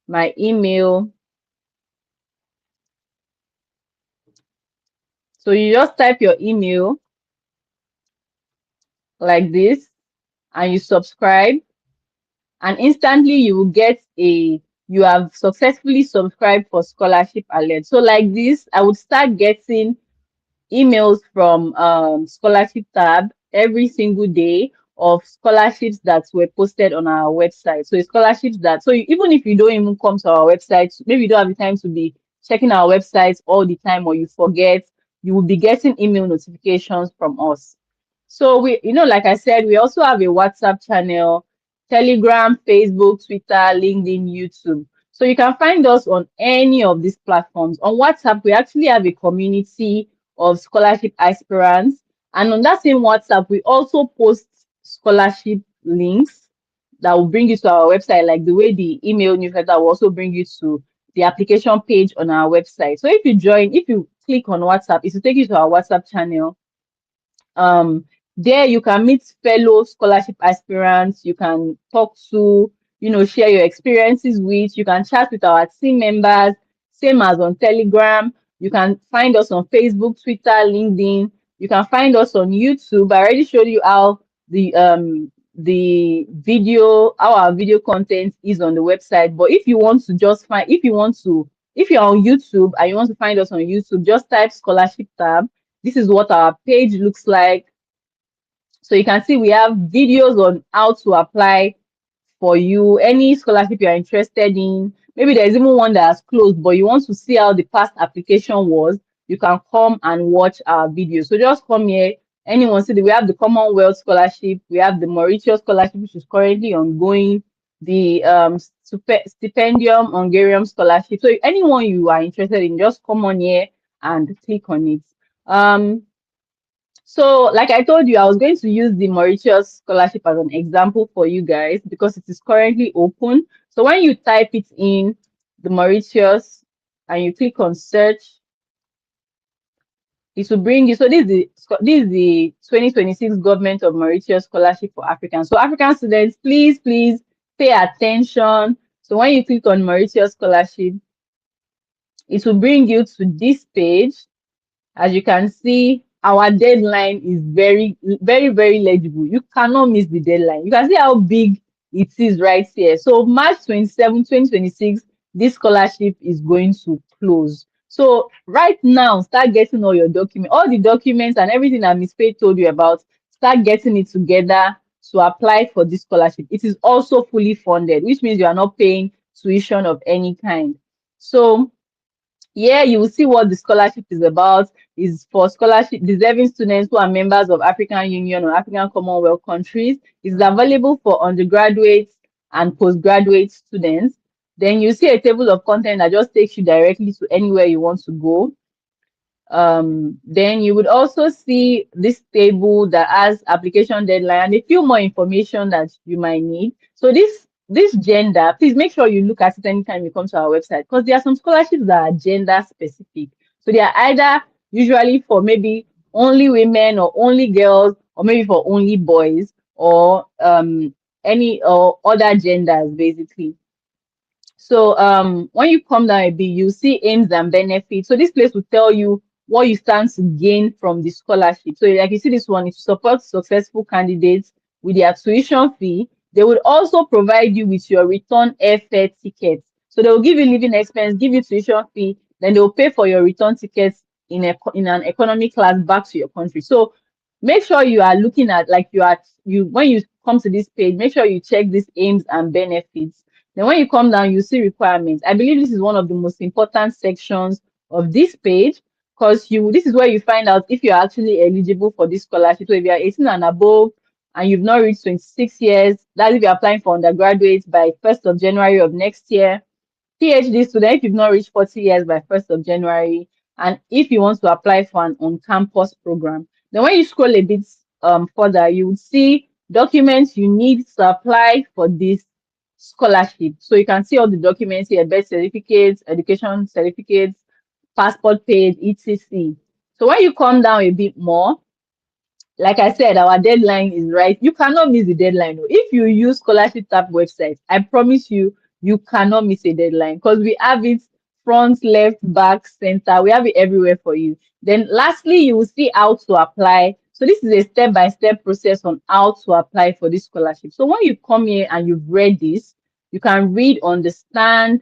my email. So you just type your email like this and you subscribe, and instantly you will get you have successfully subscribed for scholarship alert. So like this, I would start getting emails from scholarship tab every single day of scholarships that were posted on our website. So it's scholarships that, even if you don't even come to our website, maybe you don't have the time to be checking our websites all the time or you forget, you will be getting email notifications from us. So like I said, we also have a WhatsApp channel, Telegram, Facebook, Twitter, LinkedIn, YouTube. So you can find us on any of these platforms. On WhatsApp, we actually have a community of scholarship aspirants. And on that same WhatsApp, we also post scholarship links that will bring you to our website, like the way the email newsletter will also bring you to the application page on our website. So if you click on WhatsApp, it will take you to our WhatsApp channel. There you can meet fellow scholarship aspirants, you can talk to, share your experiences with, you can chat with our team members, same as on Telegram. You can find us on Facebook, Twitter, LinkedIn. You can find us on YouTube. I already showed you how how our video content is on the website. But if you want to if you're on YouTube and you want to find us on YouTube, just type scholarship tab. This is what our page looks like. So you can see we have videos on how to apply for you, any scholarship you're interested in. Maybe there's even one that has closed, but you want to see how the past application was, you can come and watch our video. So just come here, anyone. So we have the Commonwealth Scholarship, we have the Mauritius Scholarship, which is currently ongoing, the Stipendium Hungarian Scholarship. So anyone you are interested in, just come on here and click on it. Um, so, like I told you, I was going to use the Mauritius scholarship as an example for you guys because it is currently open. So when you type it in, the Mauritius, and you click on search, it will bring you. So this is the 2026 Government of Mauritius Scholarship for Africans. So African students, please pay attention. So when you click on Mauritius Scholarship, it will bring you to this page. As you can see, our deadline is very legible. You cannot miss the deadline. You can see how big it is right here. So March 27, 2026, this scholarship is going to close. So right now, start getting all your documents, all the documents and everything that Miss Faye told you about, start getting it together to apply for this scholarship. It is also fully funded, which means you are not paying tuition of any kind. So yeah, you will see what the scholarship is about. Is for scholarship deserving students who are members of African Union or African Commonwealth countries. It's available for undergraduates and postgraduate students. Then you see a table of content that just takes you directly to anywhere you want to go. Then you would also see this table that has application deadline and a few more information that you might need. So this gender, please make sure you look at it anytime you come to our website because there are some scholarships that are gender specific. So they are either usually for maybe only women or only girls or maybe for only boys or any or other genders basically. So when you come down a bit, you see aims and benefits. So this place will tell you what you stand to gain from the scholarship. So like you see this one, if you support successful candidates with their tuition fee, they would also provide you with your return airfare tickets. So they will give you living expense, give you tuition fee, then they will pay for your return tickets in an economy class back to your country. So make sure you are looking at like you when you come to this page, make sure you check these aims and benefits. Then when you come down, you see requirements. I believe this is one of the most important sections of this page because this is where you find out if you're actually eligible for this scholarship. So if you're 18 and above and you've not reached 26 years, that's if you're applying for undergraduates by 1st of January of next year. PhD student, if you've not reached 40 years by 1st of January, and if you want to apply for an on-campus program. Then when you scroll a bit further, you would see documents you need to apply for this scholarship. So you can see all the documents here, birth certificates, education certificates, passport page, etc. So when you come down a bit more, like I said, our deadline is right. You cannot miss the deadline. Oh. If you use Scholarship Tap website, I promise you, you cannot miss a deadline because we have it front, left, back, center. We have it everywhere for you. Then lastly, you will see how to apply. So this is a step-by-step process on how to apply for this scholarship. So when you come here and you've read this, you can read, understand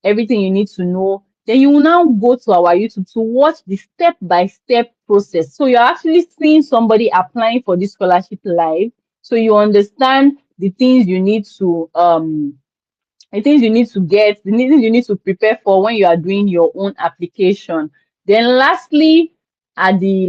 everything you need to know. Then you will now go to our YouTube to watch the step-by-step process. So you're actually seeing somebody applying for this scholarship live. So you understand the things you need to the things you need to get, the things you need to prepare for when you are doing your own application. Then lastly, at the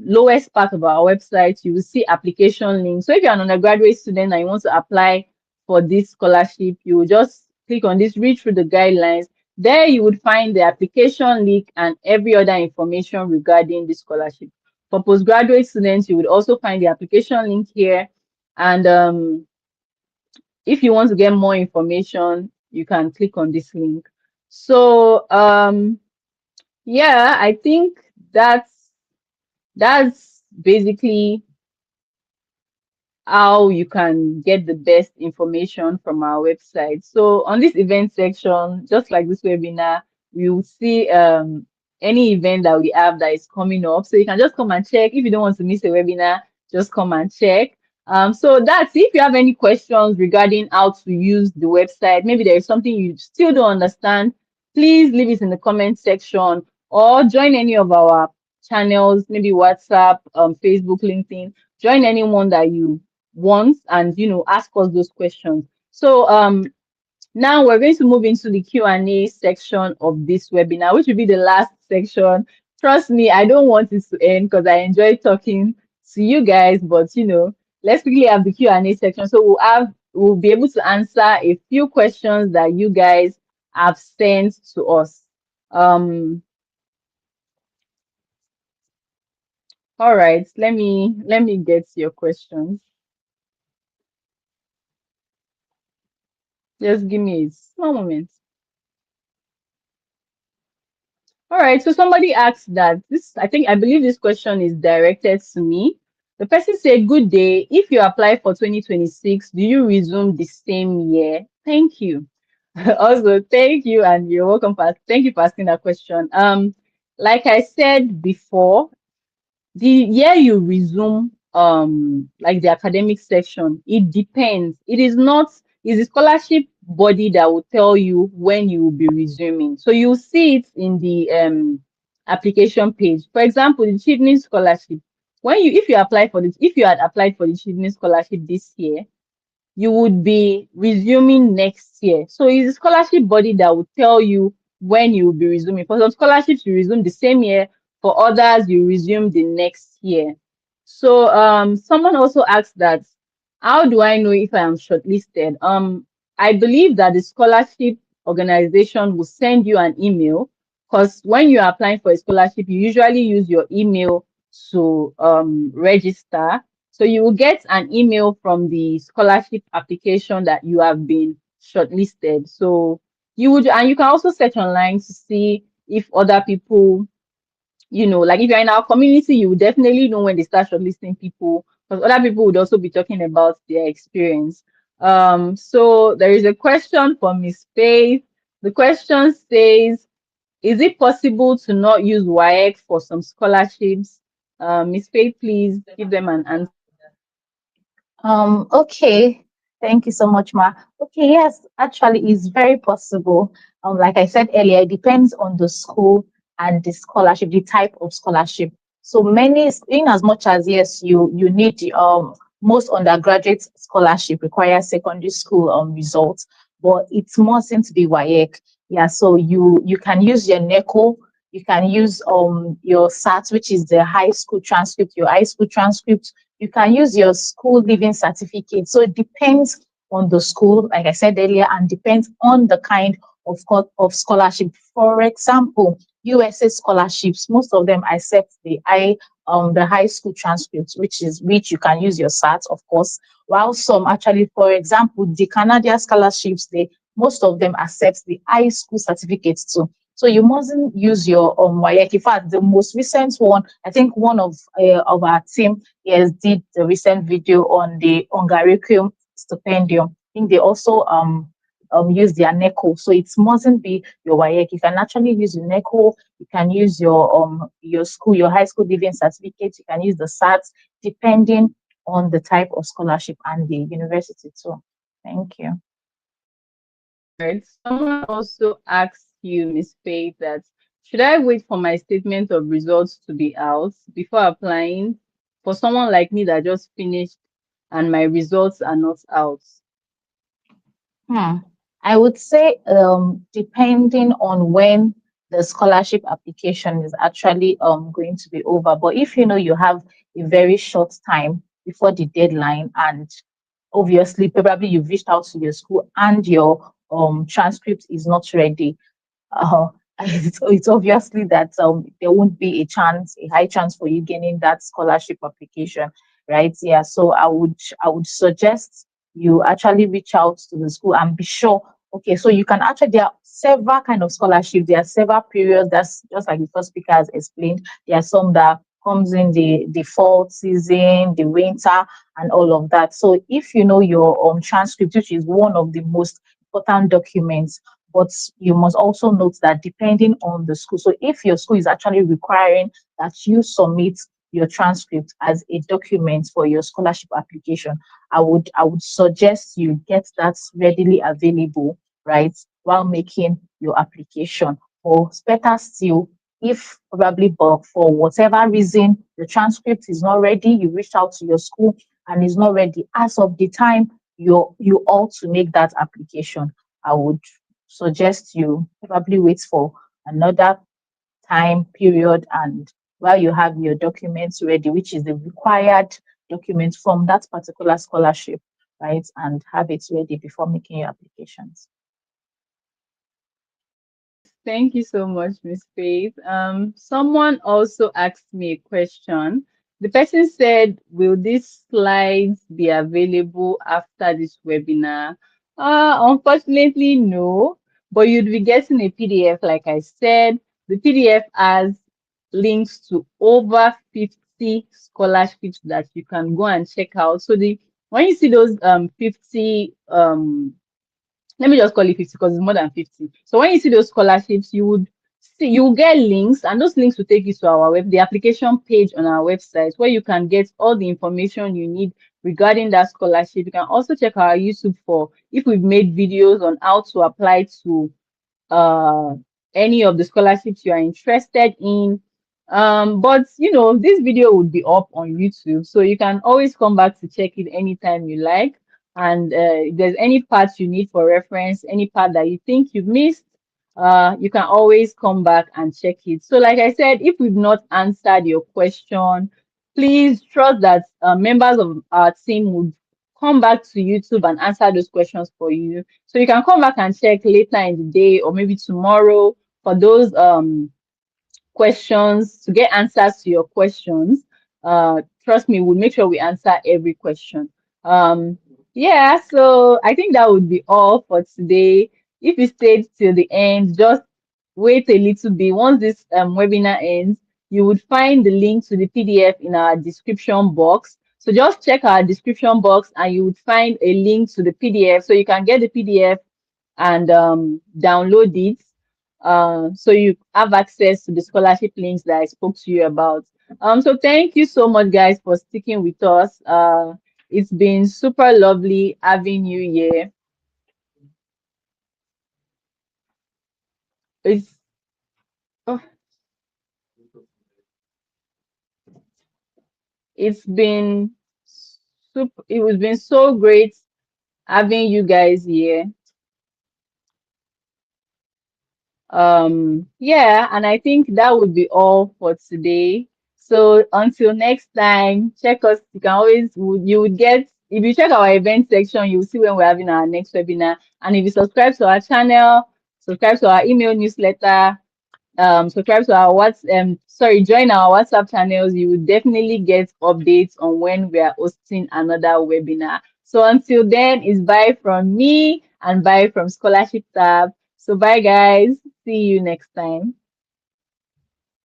lowest part of our website, you will see application links. So if you're an undergraduate student and you want to apply for this scholarship, you will just click on this, read through the guidelines. There you would find the application link and every other information regarding the scholarship. For postgraduate students, you would also find the application link here. And if you want to get more information, you can click on this link. So yeah, I think that's basically how you can get the best information from our website. So on this event section, just like this webinar, we will see any event that we have that is coming up. So you can just come and check. If you don't want to miss a webinar, just come and check. So that's it. If you have any questions regarding how to use the website, maybe there is something you still don't understand, please leave it in the comment section or join any of our channels, maybe WhatsApp, Facebook, LinkedIn. Join anyone that you once and ask us those questions. So now we're going to move into the Q&A section of this webinar, which will be the last section. Trust me, I don't want it to end because I enjoy talking to you guys, but let's quickly have the Q&A section. So we'll be able to answer a few questions that you guys have sent to us. All right, let me get your questions. Just give me a small moment. All right, so somebody asked that I believe this question is directed to me. The person said, "Good day. If you apply for 2026, do you resume the same year?" Thank you. Also, thank you, and you're welcome thank you for asking that question. Like I said before, the year you resume like the academic section, it depends. It is not It's the scholarship body that will tell you when you will be resuming, so you'll see it in the application page. For example, the children scholarship, when you if you apply for this if you had applied for the children scholarship this year, you would be resuming next year. So it's a scholarship body that will tell you when you will be resuming. For some scholarships, you resume the same year. For others, you resume the next year. So someone also asked that, how do I know if I am shortlisted? I believe that the scholarship organization will send you an email, because when you are applying for a scholarship, you usually use your email to register. So you will get an email from the scholarship application that you have been shortlisted. So and you can also search online to see if other people, like if you're in our community, you will definitely know when they start shortlisting people, because other people would also be talking about their experience. So there is a question from Miss Faith. The question says, is it possible to not use WAEC for some scholarships? Miss Faith, please give them an answer. Okay. Thank you so much, Ma. Okay, yes, actually, it's very possible. Like I said earlier, it depends on the school and the scholarship, the type of scholarship. So many, in as much as yes, you need most undergraduate scholarship requires secondary school results, but it mustn't be WAEC. Yeah, so you can use your NECO, you can use your SAT, which is the high school transcript, your high school transcript, you can use your school living certificate. So it depends on the school, like I said earlier, and depends on the kind of scholarship. For example, USA scholarships, most of them accept the high school transcripts, which you can use your SAT, of course. While some actually, for example, the Canadian scholarships, they most of them accept the high school certificates too. So you mustn't use your WAEC. In fact, the most recent one, I think one of our team, yes, did the recent video on the Hungarian stipendium. I think they also use their NECO. So it mustn't be your WAEC. You can actually use your NECO. You can use your school, your high school living certificate. You can use the SATs, depending on the type of scholarship and the university too. Thank you. All right. Someone also asked you, Miss Faith, that should I wait for my statement of results to be out before applying, for someone like me that just finished and my results are not out? Hmm. I would say, depending on when the scholarship application is actually going to be over. But if you know you have a very short time before the deadline, and obviously probably you've reached out to your school and your transcript is not ready, uh, it's obviously that there won't be a high chance for you getting that scholarship application, right? Yeah, so I would suggest you actually reach out to the school and be sure. Okay, so you can actually, there are several kind of scholarship. There are several periods. That's just like the first speaker has explained. There are some that comes in the fall season, the winter, and all of that. So if you know your transcript, which is one of the most important documents, but you must also note that depending on the school, so if your school is actually requiring that you submit your transcript as a document for your scholarship application, I would suggest you get that readily available, right, while making your application. Or better still, if probably but for whatever reason the transcript is not ready, you reached out to your school and is not ready as of the time you ought to make that application, I would suggest you probably wait for another time period and while you have your documents ready, which is the required document from that particular scholarship, right? And have it ready before making your applications. Thank you so much, Miss Faith. Someone also asked me a question. The person said, will these slides be available after this webinar? Unfortunately, no, but you'd be getting a PDF, like I said. The PDF has links to over 50 scholarships that you can go and check out. So the when you see those 50 let me just call it 50 because it's more than 50. So when you see those scholarships, you would see you will get links, and those links will take you to our the application page on our website where you can get all the information you need regarding that scholarship. You can also check our YouTube for if we've made videos on how to apply to uh any of the scholarships you are interested in. But this video would be up on YouTube, so you can always come back to check it anytime you like. And if there's any parts you need for reference, any part that you think you've missed, you can always come back and check it. So like I said, if we've not answered your question, please trust that members of our team would come back to YouTube and answer those questions for you. So you can come back and check later in the day or maybe tomorrow for those questions to get answers to your questions. Trust me, we'll make sure we answer every question. Yeah, so I think that would be all for today. If you stayed till the end, just wait a little bit. Once this webinar ends, you would find the link to the PDF in our description box. So just check our description box and you would find a link to the PDF. So you can get the PDF and download it. So you have access to the scholarship links that I spoke to you about. So thank you so much, guys, for sticking with us. It's been super lovely having you here. It's oh, it's been super. It has been so great having you guys here. Yeah, and I think that would be all for today. So until next time, check us. You can always you would get if you check our event section, you'll see when we're having our next webinar. And if you subscribe to our channel, subscribe to our email newsletter, subscribe to our join our WhatsApp channels, you will definitely get updates on when we are hosting another webinar. So until then, it's bye from me and bye from Scholarship Tab. So bye guys. See you next time.